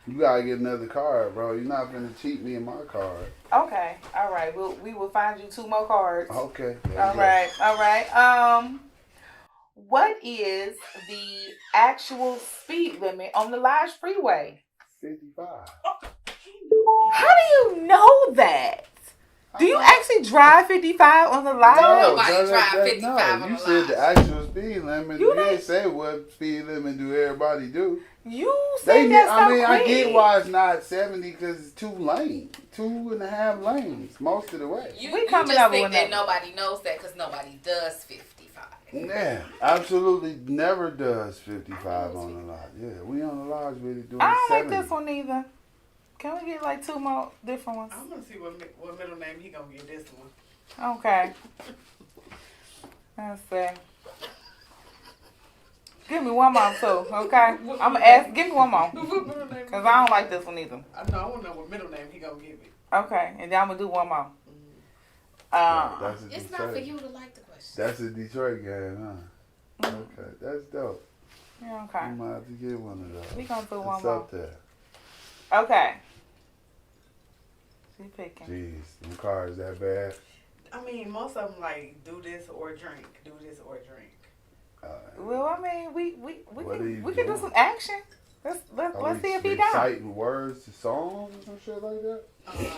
You gotta get another card, bro. You're not gonna cheat me in my card. Okay. All right. We will find you 2 more cards. Okay. All right. All right. What is the actual speed limit on the Lodge Freeway? 55. How do you know that? Do you actually drive 55 on the line? Nobody drive 55 on You the said line. the actual speed limit. You You didn't say what speed limit do everybody do. You said that's so quick. I get why it's not 70 because it's 2.5 lanes most of the way. You just think that nobody knows that because nobody does 55. Yeah, absolutely never does 55 on the lot. Yeah, we on the lodge with it doing 70. I don't like this one either. Can we get like 2 more different ones? I'm gonna see what middle name he gonna get this one. Okay. Let's see. Give me one more too, okay? I'm gonna ask. Give me one more, cause I don't like this one either. I know. I wanna know what middle name he gonna give me. Okay, and then I'm gonna do one more. It's not for you to like the question. That's a Detroit game, huh? Okay, that's dope. Yeah, okay. I might have to get one of those. We gonna do one What's more. up there? Okay. She picking. Jeez, them cars that bad. I mean, most of them like do this or drink. Do this or drink. Well, I mean, we can do doing? some action. Let's see if he down. Reciting words to songs or some shit like that.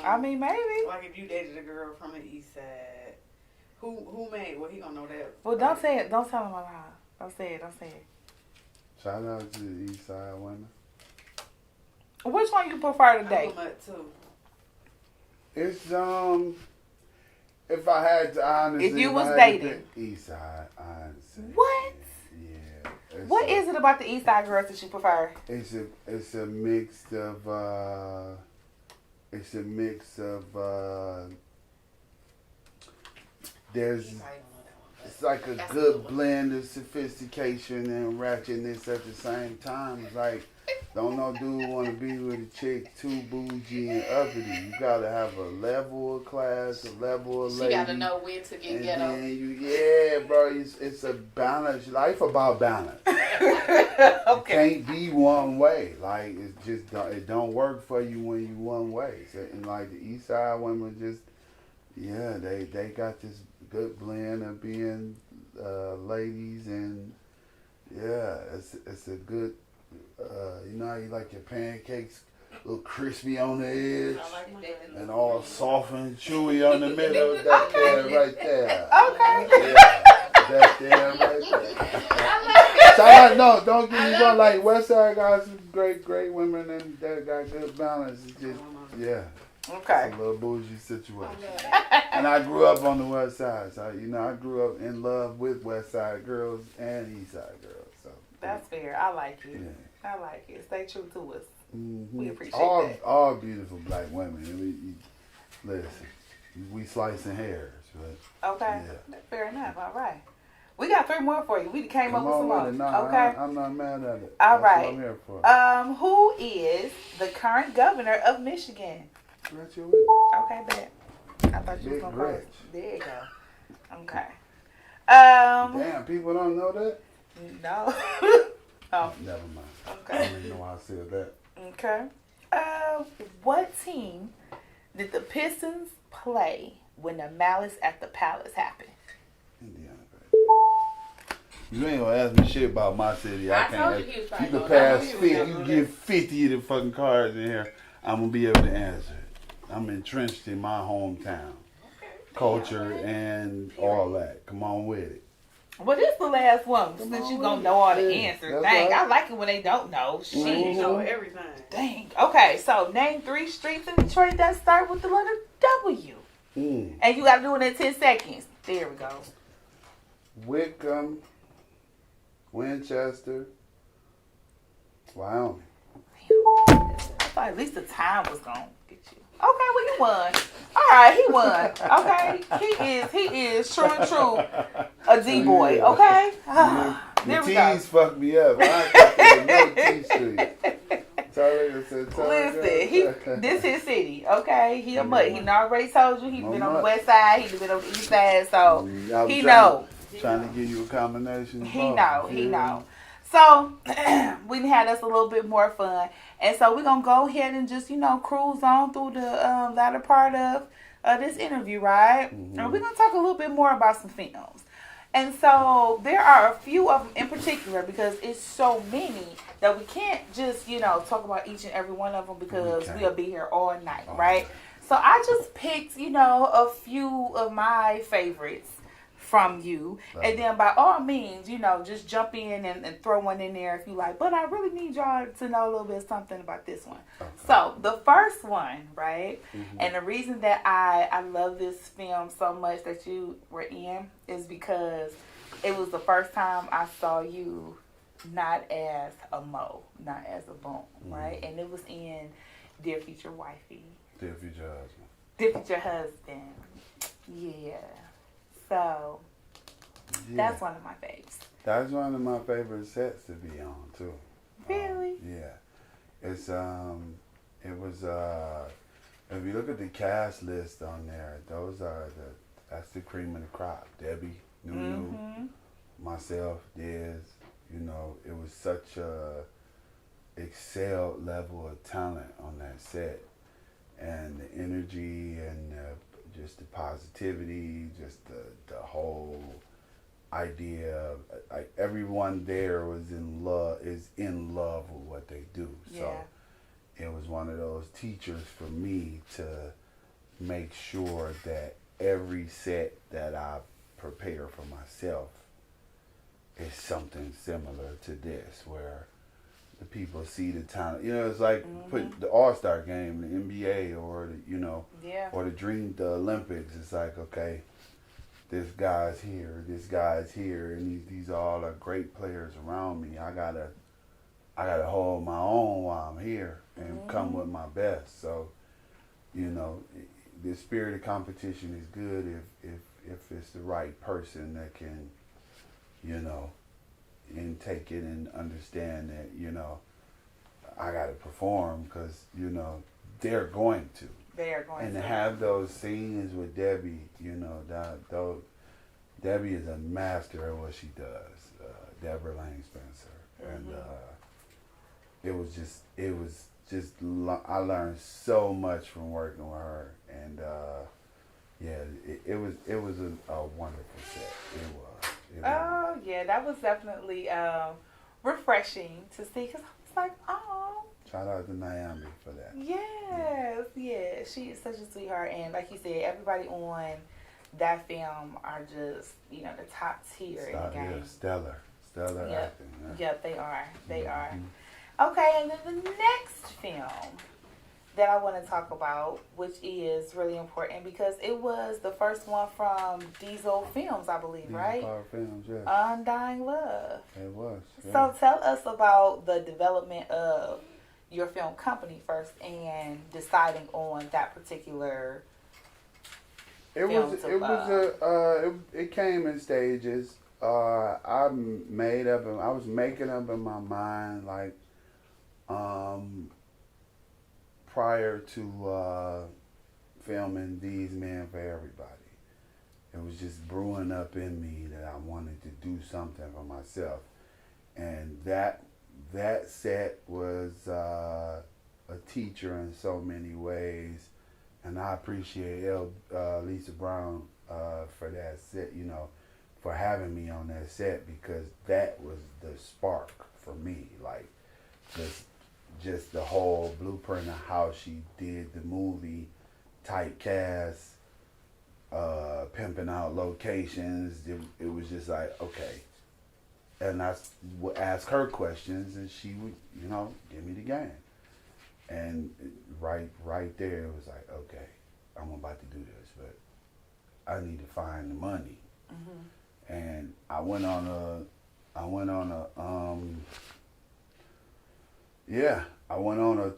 I mean, maybe. Like if you dated a girl from the east side, who made? Well, he gonna know that. Well, don't say it. Don't tell him about her. Don't say it. Don't say it. Shout out to the East Side women. Which one you prefer to date? I'm a too. It's if I had to honestly, If you was I had to dating. pick East Side, honestly. What? Yeah. What is it about the East Side girls that you prefer? It's a mix of there's it's like a good blend of sophistication and ratchetness at the same time. It's like don't no dude want to be with a chick too bougie and uppity. You gotta have a level of class, a level of lady. She gotta know when to get ghetto. Yeah, bro, it's a balance. Life about balance. Okay. You can't be one way. Like it's just it don't work for you when you one way. So, and like the East Side women just they got this good blend of being ladies and it's a good you know how you like your pancakes a little crispy on the edge and all soft and chewy on the middle. That there right there. Okay. Yeah, that there right there. Shout out, no, don't get me wrong. Like West Side got some great women and that got good balance. It's just Okay. it's a little bougie situation. And I grew up on the West Side, so I grew up in love with West Side girls and East Side girls. So That's fair. I like it. yeah. I like it. Stay true to us. Mm-hmm. We appreciate that. All beautiful black women. Listen, we slicing hairs, but Okay. yeah. Fair enough. All right. We got 3 more for you. We came up with some more. No, Okay. I'm not mad at it. All That's right. what I'm here for. Who is the current governor of Michigan? Gretchen Whitmer. Okay, bet. I thought you was Big gonna Gretch. call. There you go. Okay. Damn, people don't know that? No. Oh, Never mind. I okay. don't even know why I said that. Okay. What team did the Pistons play when the Malice at the Palace happened? Indiana, baby. You ain't gonna ask me shit about my city. I told can't. you he was You probably can gonna pass know he was 50. gonna You do give 50 of the fucking cards in here. I'm gonna be able to answer it. I'm entrenched in my hometown, culture, and all that. Come on with it. Well, this the last one, since you gonna know all the answers. That's Dang, right. I like it when they don't know. Shit. You know everything. Dang. Okay, so name 3 streets in Detroit that start with the letter W. And you gotta do it in 10 seconds. There we go. Wickham, Winchester, Wyoming. I thought at least the time was gonna get you. Okay, well you won. All right, he won. Okay, he is true and true a D boy. Okay, there we go. T's fucked me up. I ain't no T street. Listen, this his city. Okay, he a mutt. He already told you he been on the west side. He been on the east side, so he know. Trying to give you a combination. He know. So we had us a little bit more fun, and so we're gonna go ahead and just cruise on through the latter part of this interview, right? Mm-hmm. And we're gonna talk a little bit more about some films. And so there are a few of them in particular because it's so many that we can't just talk about each and every one of them because we'll be here all night, right? So I just picked, a few of my favorites from you. And then by all means, just jump in and throw one in there if you like. But I really need y'all to know a little bit something about this one. Okay. So the first one, right? Mm-hmm. And the reason that I love this film so much that you were in is because it was the first time I saw you not as a Mo, not as a Boom, right? And it was in Dear Future Wifey. Dear Future Husband. Dear Future Husband. Yeah. So, that's one of my faves. That's one of my favorite sets to be on, too. Really? Yeah. It's, it was, if you look at the cast list on there, that's the cream of the crop. Debbie, Nunu, myself, Diz, it was such a excelled level of talent on that set. And the energy and just the positivity, just the whole idea, like everyone there is in love with what they do. Yeah. So it was one of those teachers for me to make sure that every set that I prepare for myself is something similar to this, where the people see the talent. It's like put the All-Star game, the NBA, or or the Olympics. It's like, okay, this guy's here, and these all are great players around me. I gotta hold my own while I'm here and come with my best. So, the spirit of competition is good if it's the right person that can, and take it and understand that, I got to perform because, they're going to. They are going to. And to have those scenes with Debbie, Debbie is a master at what she does, Deborah Lane Spencer. And it was just, I learned so much from working with her. And, it was a wonderful set. It was. Oh, yeah, that was definitely refreshing to see, because I was like, oh. Shout out to Naomi for that. Yes, yeah. She is such a sweetheart. And like you said, everybody on that film are just, the top tier in the game. Yeah, stellar acting. Yeah. Yep, they are. They are. Okay, and then the next film that I want to talk about, which is really important because it was the first one from Deizel Films, I believe, right? Deizel Films, yes. Undying Love. It was. Yeah. So tell us about the development of your film company first and deciding on that particular It came in stages. I was making up in my mind, like, prior to filming These Men for Everybody. It was just brewing up in me that I wanted to do something for myself. And that set was a teacher in so many ways. And I appreciate Lisa Brown for that set, for having me on that set, because that was the spark for me. Like, just the whole blueprint of how she did the movie, typecast, pimping out locations. It was just like, okay. And I would ask her questions, and she would, give me the game. And right there, it was like, okay, I'm about to do this, but I need to find the money. Mm-hmm. And I went on a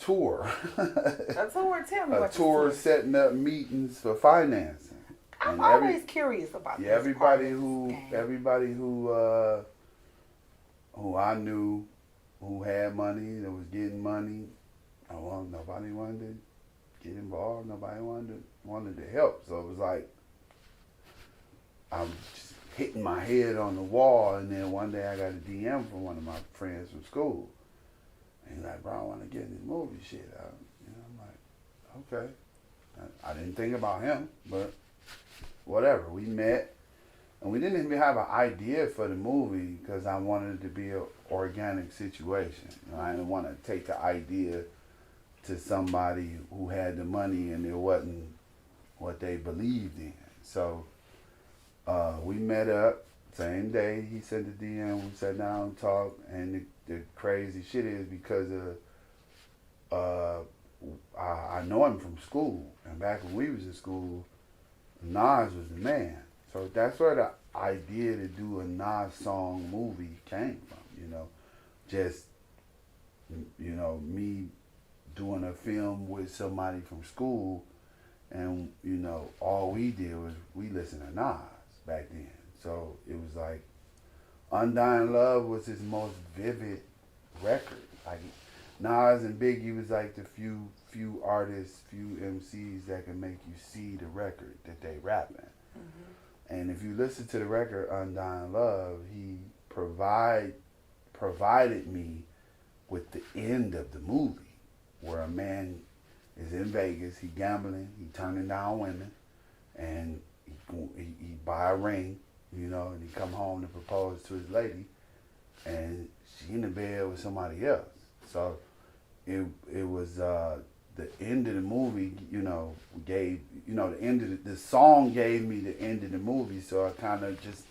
tour. A tour? Tell me what a tour setting up meetings for financing. I'm always curious about this. Everybody who I knew who had money, that was getting money, nobody wanted to get involved. Nobody wanted to help. So it was like I'm just hitting my head on the wall, and then one day I got a DM from one of my friends from school. And he's like, bro, I want to get in this movie shit. I'm like, okay. I didn't think about him, but whatever. We met, and we didn't even have an idea for the movie because I wanted it to be an organic situation. I didn't want to take the idea to to somebody who had the money and it wasn't what they believed in. So we met up same day. He sent the DM. We sat down and talked. And the crazy shit is because I know him from school, and back when we was in school, Nas was the man. So that's where the idea to do a Nas song movie came from. You know, just me doing a film with somebody from school, and all we did was we listened to Nas back then. So it was like Undying Love was his most vivid record. Like Nas and Biggie was like the few artists, few MCs that can make you see the record that they rapping. Mm-hmm. And if you listen to the record Undying Love, he provided me with the end of the movie, where a man is in Vegas, he gambling, he turning down women, and he buy a ring, and he come home to propose to his lady, and she in the bed with somebody else. So it was the end of the movie, gave the end of the song gave me the end of the movie. So I kind of just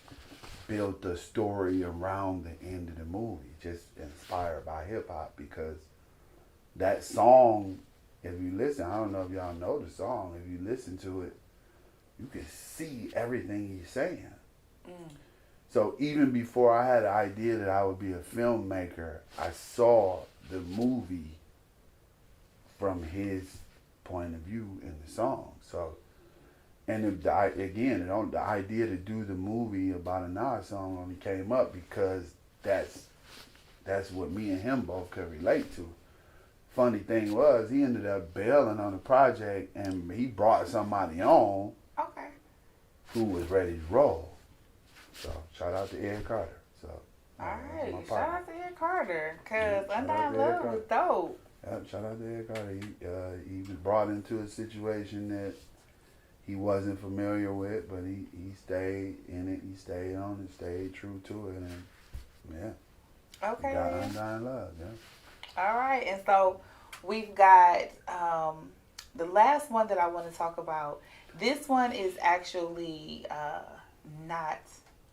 built the story around the end of the movie, just inspired by hip hop, because that song, if you listen, I don't know if y'all know the song, if you listen to it, you can see everything he's saying. Mm. So even before I had the idea that I would be a filmmaker, I saw the movie from his point of view in the song. So, and the idea to do the movie about a Nas song only came up because that's what me and him both could relate to. Funny thing was, he ended up bailing on the project, and he brought somebody on who was ready to roll. So shout out to Ed Carter. So all right, shout out to Ed Carter, cause Undying Love was dope. Yep, shout out to Ed Carter. He was brought into a situation that he wasn't familiar with, but he stayed in it. He stayed on it, stayed true to it, and yeah. Okay. Got Undying Love. Yeah. All right, and so we've got the last one that I want to talk about. This one is actually not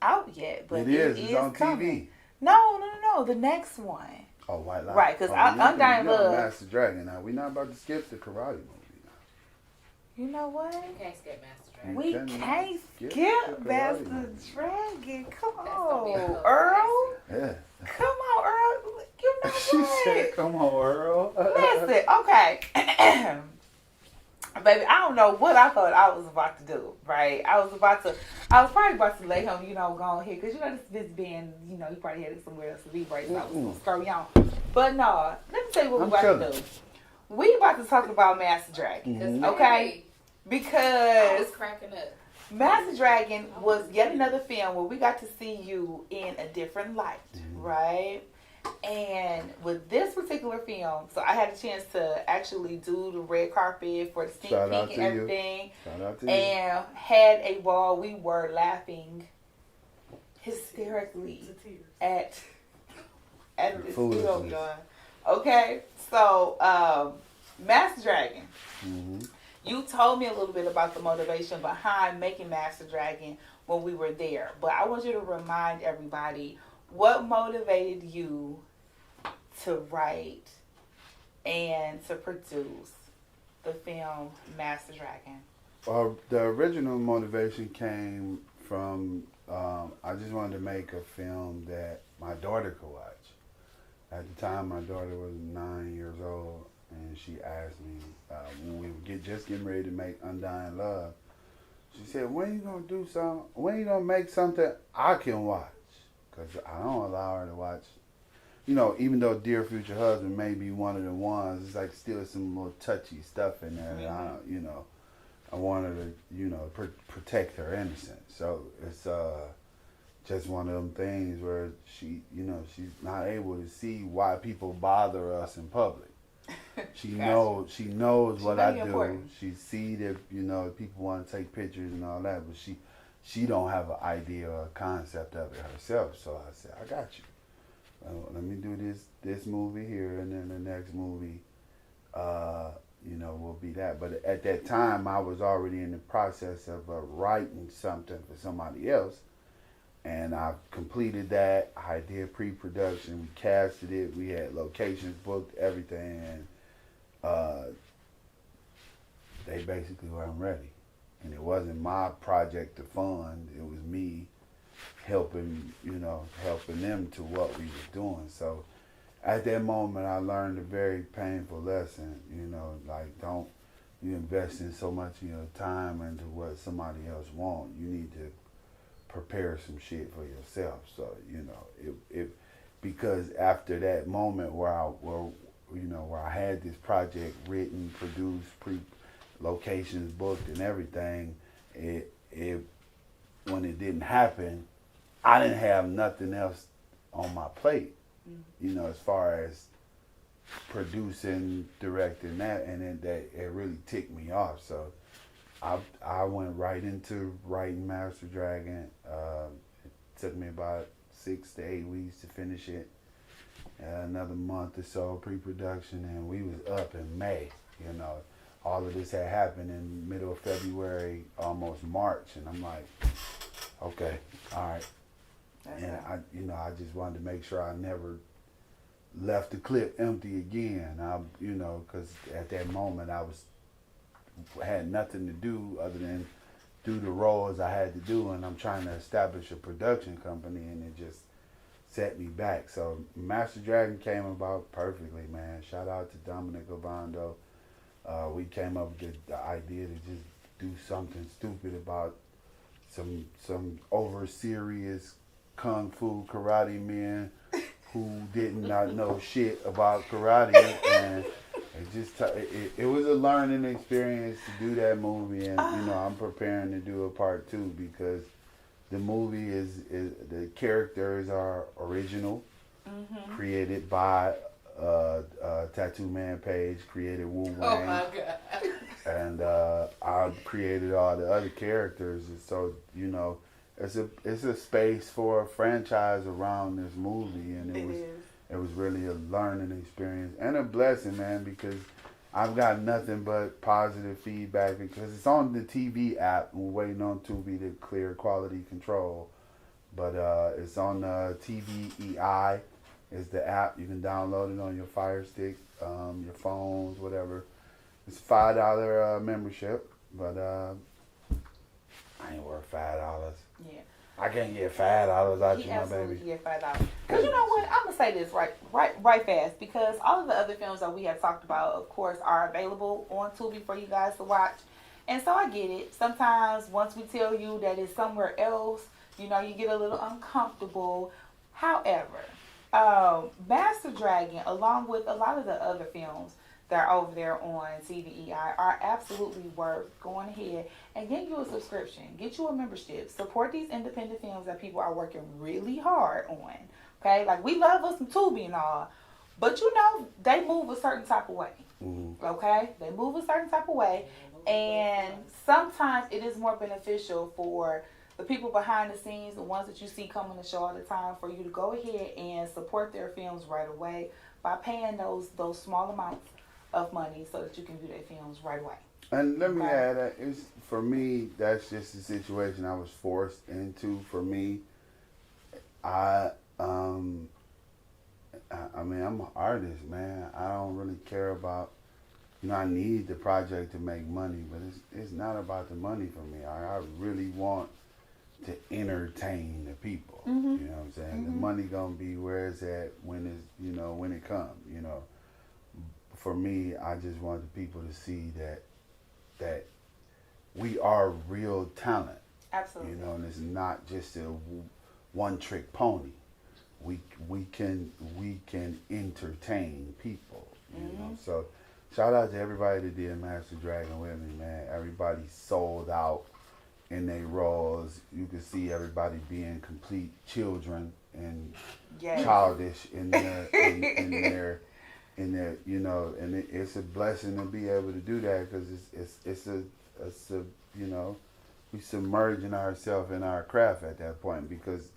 out yet, but it is. It's on coming. TV. No. The next one. Oh, White Lie. Right, because Undying Love. Master Dragon. Now we're not about to skip the karate movie. Now. You know what? We can't skip Master Dragon. We can't skip Master Dragon. Come on, Earl. Yeah. Come on, Earl. You know what? She said, "Come on, Earl." Listen, okay. Baby, I don't know what I thought I was about to do, right? I was probably about to let him, go on here, because, this band, he probably had it somewhere else to be right, so I was going to scurry on. But no, let me tell you what we're about to do. We about to talk about Master Dragon, okay? Because I was cracking up. Master Dragon was yet another film where we got to see you in a different light, right? And with this particular film, so I had a chance to actually do the red carpet for the sneak peek and everything. Shout out to and had a ball. We were laughing hysterically at this film, y'all. Okay, so Master Dragon. Mm-hmm. You told me a little bit about the motivation behind making Master Dragon when we were there, but I want you to remind everybody what motivated you to write and to produce the film Master Dragon? Well, the original motivation came from I just wanted to make a film that my daughter could watch. At the time, my daughter was 9 years old, and she asked me when we were just getting ready to make Undying Love. She said, "When you gonna do something? When you gonna make something I can watch?" Because I don't allow her to watch, even though Dear Future Husband may be one of the ones, it's like still some more touchy stuff in there. Mm-hmm. I want her to, protect her innocence. So it's just one of them things where she's not able to see why people bother us in public. She knows what I do. Important. She see that, people want to take pictures and all that, but she don't have an idea or a concept of it herself. So I said, I got you. Let me do this movie here, and then the next movie, be that. But at that time, I was already in the process of writing something for somebody else. And I completed that. I did pre-production. We casted it. We had locations booked, everything. And they basically weren't ready. And it wasn't my project to fund. It was me helping them to what we was doing. So at that moment, I learned a very painful lesson. Like, don't you invest in so much of your time into what somebody else wants. You need to prepare some shit for yourself. So because after that moment where I had this project written, produced, locations booked, and everything, it when it didn't happen, I didn't have nothing else on my plate. As far as producing, directing that, and then it really ticked me off. So I went right into writing Master Dragon. It took me about 6 to 8 weeks to finish it. Another month or so pre-production, and we was up in May. All of this had happened in middle of February, almost March, and I'm like, okay, all right. And I just wanted to make sure I never left the clip empty again. Because at that moment I had nothing to do other than do the roles I had to do, and I'm trying to establish a production company, and it just set me back. So Master Dragon came about perfectly, man. Shout out to Dominic Ovando. We came up with the idea to just do something stupid about some over serious kung fu karate men who did not know shit about karate, and it was a learning experience to do that movie. And I'm preparing to do a part 2 because the movie is the characters are original, created by Tattoo Man Page, created Wu Wang. Oh my God. And I created all the other characters. And so, it's a space for a franchise around this movie, and it was really a learning experience and a blessing, man, because I've got nothing but positive feedback because it's on the TV app. We're waiting on Tubi to clear quality control, but it's on TVEI is the app. You can download it on your Fire Stick, your phones, whatever. It's $5 membership, but I ain't worth $5. Yeah. I can't get $5 out He you, my absolutely baby. get $5. Because you know what? I'm gonna say this right fast, because all of the other films that we have talked about, of course, are available on Tubi for you guys to watch. And so I get it. Sometimes once we tell you that it's somewhere else, you get a little uncomfortable. However, Master Dragon, along with a lot of the other films that are over there on TVEI, are absolutely worth going ahead and getting you a subscription. Get you a membership. Support these independent films that people are working really hard on. Okay? Like, we love us some Tubi and all, but they move a certain type of way. Okay? They move a certain type of way, and sometimes it is more beneficial for the people behind the scenes, the ones that you see coming to show all the time, for you to go ahead and support their films right away by paying those small amounts of money so that you can view their films right away. And let me add that for me, that's just a situation I was forced into. For me, I'm an artist, man. I don't really care about, I need the project to make money, but it's not about the money for me. I really want to entertain the people. You know what I'm saying? The money gonna be where it's at when it comes. For me, I just want the people to see that we are real talent. Absolutely. And it's not just a one-trick pony. We can entertain people. So shout out to everybody that did Master Dragon with me, man. Everybody sold out in their roles. You can see everybody being complete children and childish in their and it's a blessing to be able to do that, because it's a we submerging ourselves in our craft at that point, because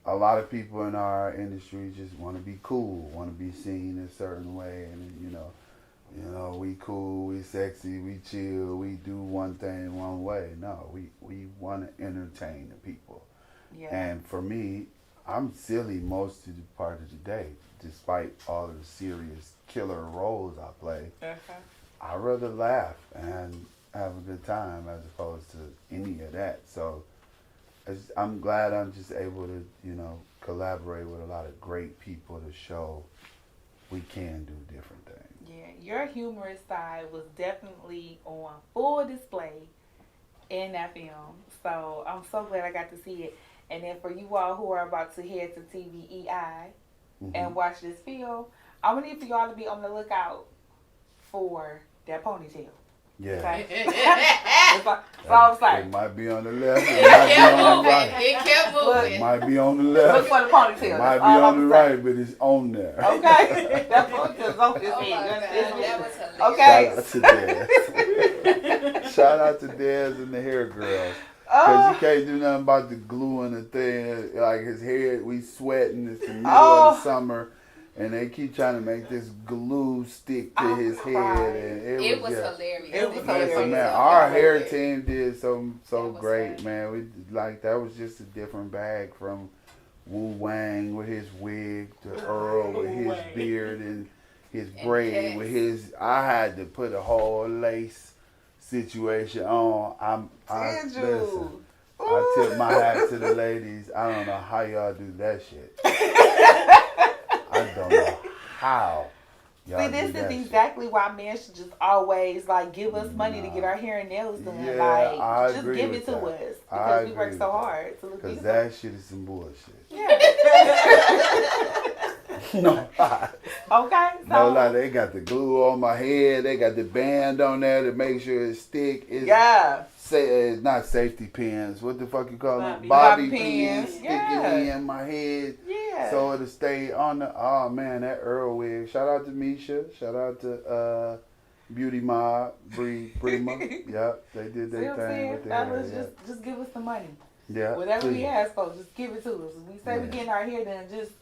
a lot of people in our industry just want to be cool, want to be seen a certain way, and You know, we cool, we sexy, we chill, we do one thing one way. No, we want to entertain the people. Yeah. And for me, I'm silly most of the part of the day, despite all of the serious killer roles I play. I rather laugh and have a good time as opposed to any of that. So I'm glad I'm just able to, you know, collaborate with a lot of great people to show we can do different things. Yeah, your humorous side was definitely on full display in that film. So I'm so glad I got to see it. And then for you all who are about to head to TVEI and watch this film, I'm going to need for y'all to be on the lookout for that ponytail. Yeah. Okay? So I was like, it might be on the left, it might be on the right. It kept moving. It might be on the left. look for the ponytail. It might be on the right, but it's on there. Okay? That ponytail's on his Oh my head. God, that was hilarious. Okay? Shout out to Dez and the hair girls. Oh. Because you can't do nothing about the glue and the thing. Like his hair, we sweating. It's the middle of the summer. And they keep trying to make this glue stick to his head. And It was hilarious. It was Man, hilarious. our hair team did so great, man. We like that was just a different bag from Wu Wang with his wig to Earl with his beard and his braid with his. I had to put a whole lace situation on. Listen, I tip my hat to the ladies. I don't know how y'all do that shit. I don't know how. See, this is exactly why men should just always like give us money to get our hair and nails done. Yeah, like, I just agree give with it to that. us I because we work agree so with hard to look because beautiful. that shit is some bullshit. Yeah. No lie. Okay. So No lie. They got the glue on my head. They got the band on there to make sure it stick. It's, it's not safety pins. What the fuck you call them? Bobby pins. Stick it in my head. Yeah. So it'll stay on the. Oh man, that Earl wig. Shout out to Misha. Shout out to Beauty Mob, Brima. Yep, they did their thing with their hair. Just give us the money. Yeah. Whatever please. we ask for, just give it to us. We say we getting our hair done, just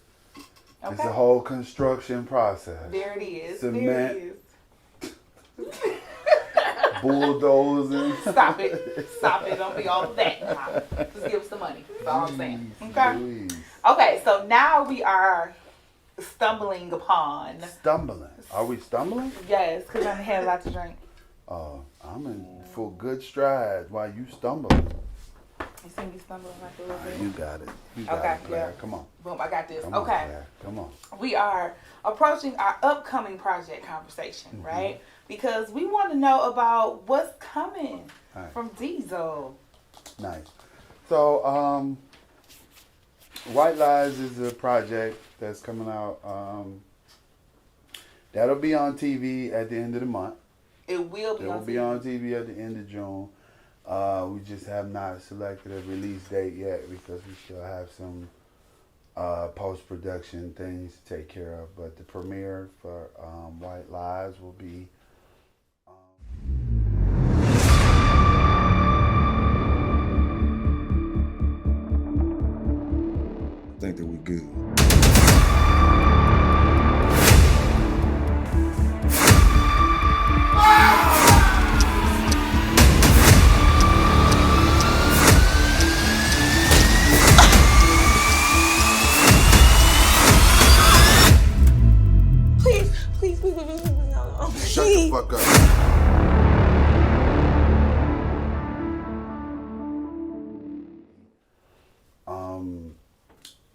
okay. It's a whole construction process. There it is. Cement. There it is. Bulldozing. Stop it. Stop it. Don't be all that now. Just give us the money. That's all I'm saying. Okay. Louise. Okay, so now we are stumbling upon. Stumbling. Are we stumbling? Yes, because I had a lot to drink. Oh, I'm in full good stride while you stumbling. You see me stumbling like a little bit? You got it. You got it, Claire. Come on. Boom, I got this. Come on, okay. Claire. Come on. We are approaching our upcoming project conversation, right? Because we want to know about what's coming from Deizel. Nice. So, White Lies is a project that's coming out. That'll be on TV at the end of the month. It will be on TV at the end of June. We just have not selected a release date yet because we still have some post-production things to take care of. But the premiere for White Lies will be I think that we're good. Please, no. Shut the fuck up.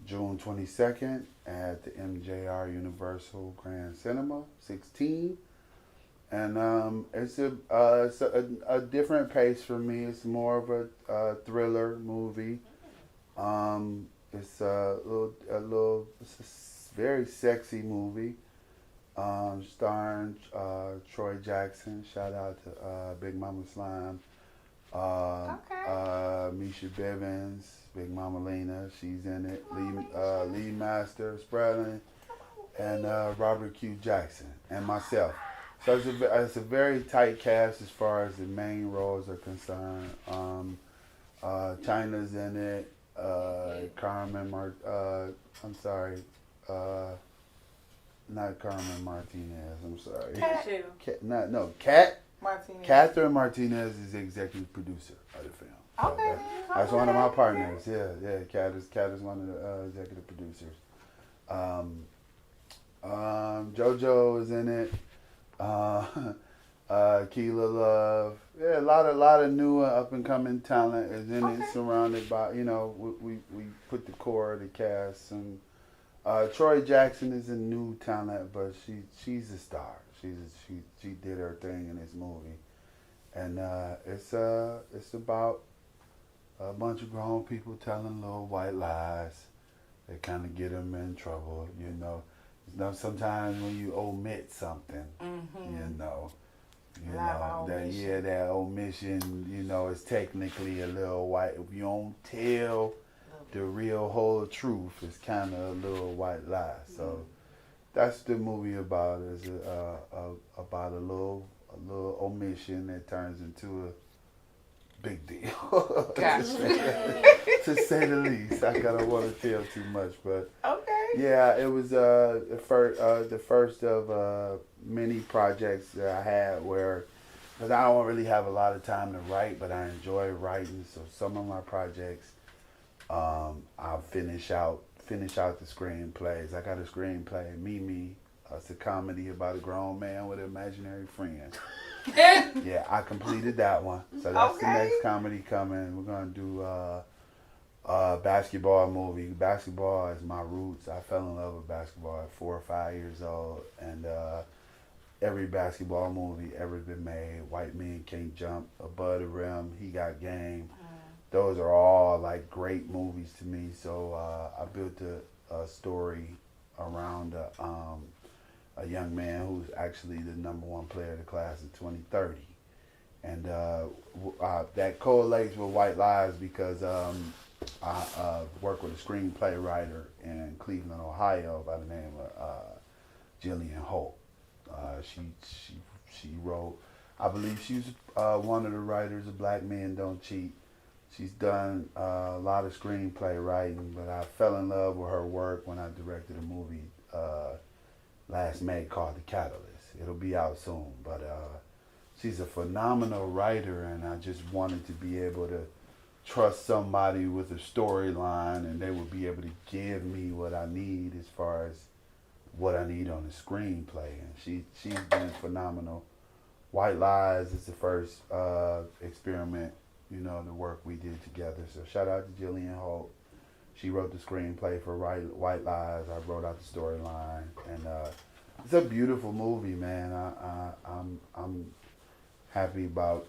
June 22nd at the MJR Universal Grand Cinema, 16. And it's a different pace for me. It's more of a thriller movie. It's it's a very sexy movie. Starring Troy Jackson. Shout out to Big Mama Slime. Misha Bivens, Big Mama Lena, she's in it. Lee Master, Spradlin, and Robert Q. Jackson, and myself. So it's a very tight cast as far as the main roles are concerned. China's in it. Carmen, not Carmen Martinez. I'm sorry. Michelle Cat. Martinez. Catherine Martinez is the executive producer of the film. So Okay. that's one of my partners. Yeah. Cat is one of the executive producers. JoJo is in it. Keela Love. Yeah, a lot of new up and coming talent is in it. Surrounded by we put the core of the cast, and Troy Jackson is a new talent, but she's a star. She did her thing in this movie, and it's about a bunch of grown people telling little white lies that kind of get them in trouble. Sometimes when you omit something, that omission, is technically a little white. If you don't tell the real whole truth, it's kind of a little white lie. So that's the movie about. Is about a little omission that turns into a big deal. To say the least. I don't want to tell too much, but yeah, it was the first of many projects that I had because I don't really have a lot of time to write, but I enjoy writing. So some of my projects, I'll finish out the screenplays. I got a screenplay, Mimi. It's a comedy about a grown man with an imaginary friend. Yeah, I completed that one. So that's the next comedy coming. We're gonna do basketball movie. Basketball is my roots. I fell in love with basketball at 4 or 5 years old, and every basketball movie ever been made. White Men Can't Jump Above the Rim. He Got Game. Those are all like great movies to me. So I built a story around a young man who's actually the #1 player of the class of 2030, and that correlates with White Lies because I work with a screenplay writer in Cleveland, Ohio, by the name of Jillian Holt. She wrote, I believe she's one of the writers of Black Men Don't Cheat. She's done a lot of screenplay writing, but I fell in love with her work when I directed a movie last May called The Catalyst. It'll be out soon, but she's a phenomenal writer, and I just wanted to be able to trust somebody with a storyline, and they will be able to give me what I need as far as what I need on the screenplay. And she's been phenomenal. White Lies is the first experiment, the work we did together. So shout out to Jillian Holt. She wrote the screenplay for White Lies. I wrote out the storyline, and it's a beautiful movie, man. I'm happy about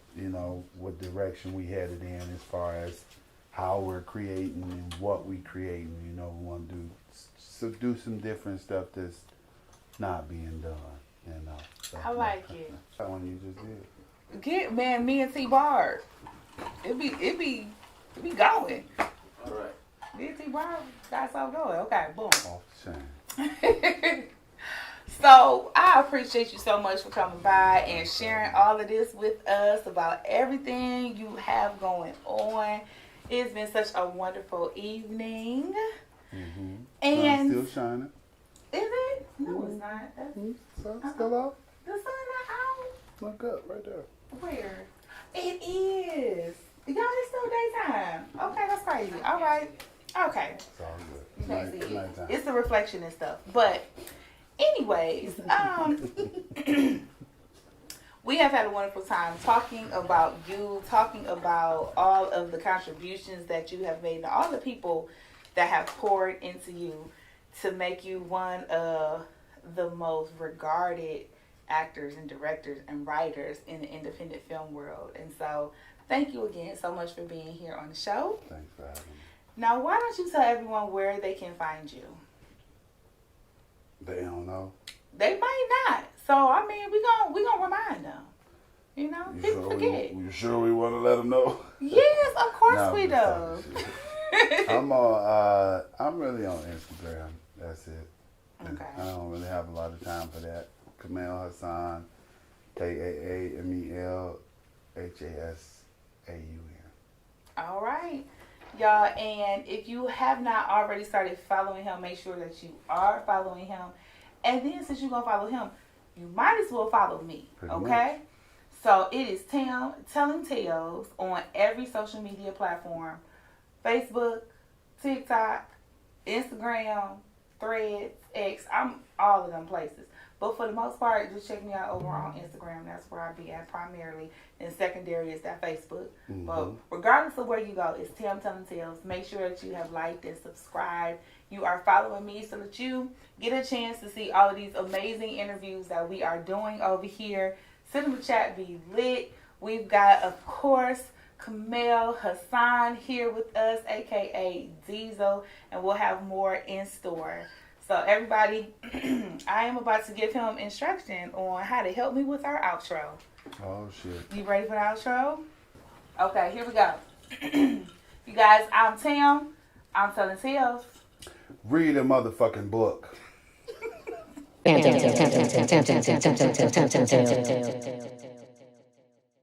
what direction we headed in as far as how we're creating and what we creating. We want to do some different stuff that's not being done. So, I like it. That one you just did. Me and T Bar. It be going. All right. Me and T Bar got something going. Okay, boom. Off the chain. So I appreciate you so much for coming by and sharing all of this with us about everything you have going on. It's been such a wonderful evening. Mm-hmm. And Sun's still shining. Is it? No, it's not. Sun's still out. The sun not out. Look up right there. Where? It is. Y'all, it's still daytime. Okay, that's crazy. All right. Okay. It's all good. You can't see it. Nighttime. It's the reflection and stuff. But anyways, we have had a wonderful time talking about you, talking about all of the contributions that you have made, and all the people that have poured into you to make you one of the most regarded actors and directors and writers in the independent film world. And so thank you again so much for being here on the show. Thanks for having me. Now, why don't you tell everyone where they can find you? They don't know. They might not. So, I mean, we gonna remind them. People forget. You sure we want to let them know? Yes, of course we do. I'm really on Instagram. That's it. Okay. I don't really have a lot of time for that. Kaamel Hausan, KAAMEL HASAUN. All right. Y'all, and if you have not already started following him, make sure that you are following him And then since you're going to follow him, you might as well follow me. Pretty Okay? So it is Tam Telling Tales on every social media platform. Facebook, TikTok, Instagram, Threads, X. I'm all of them places. But for the most part, just check me out over on Instagram. That's where I be at primarily. And secondary is that Facebook. But regardless of where you go, it's Tam Telling Tales. Make sure that you have liked and subscribed. You are following me so that you get a chance to see all of these amazing interviews that we are doing over here. Cinema Chat be lit. We've got, of course, Kaamel Hausan here with us, aka Deizel, and we'll have more in store. So everybody, I am about to give him instruction on how to help me with our outro. Oh shit. You ready for the outro? Okay, here we go. You guys, I'm Tam. I'm telling tales. Read a motherfucking book. Tam Telling Tales.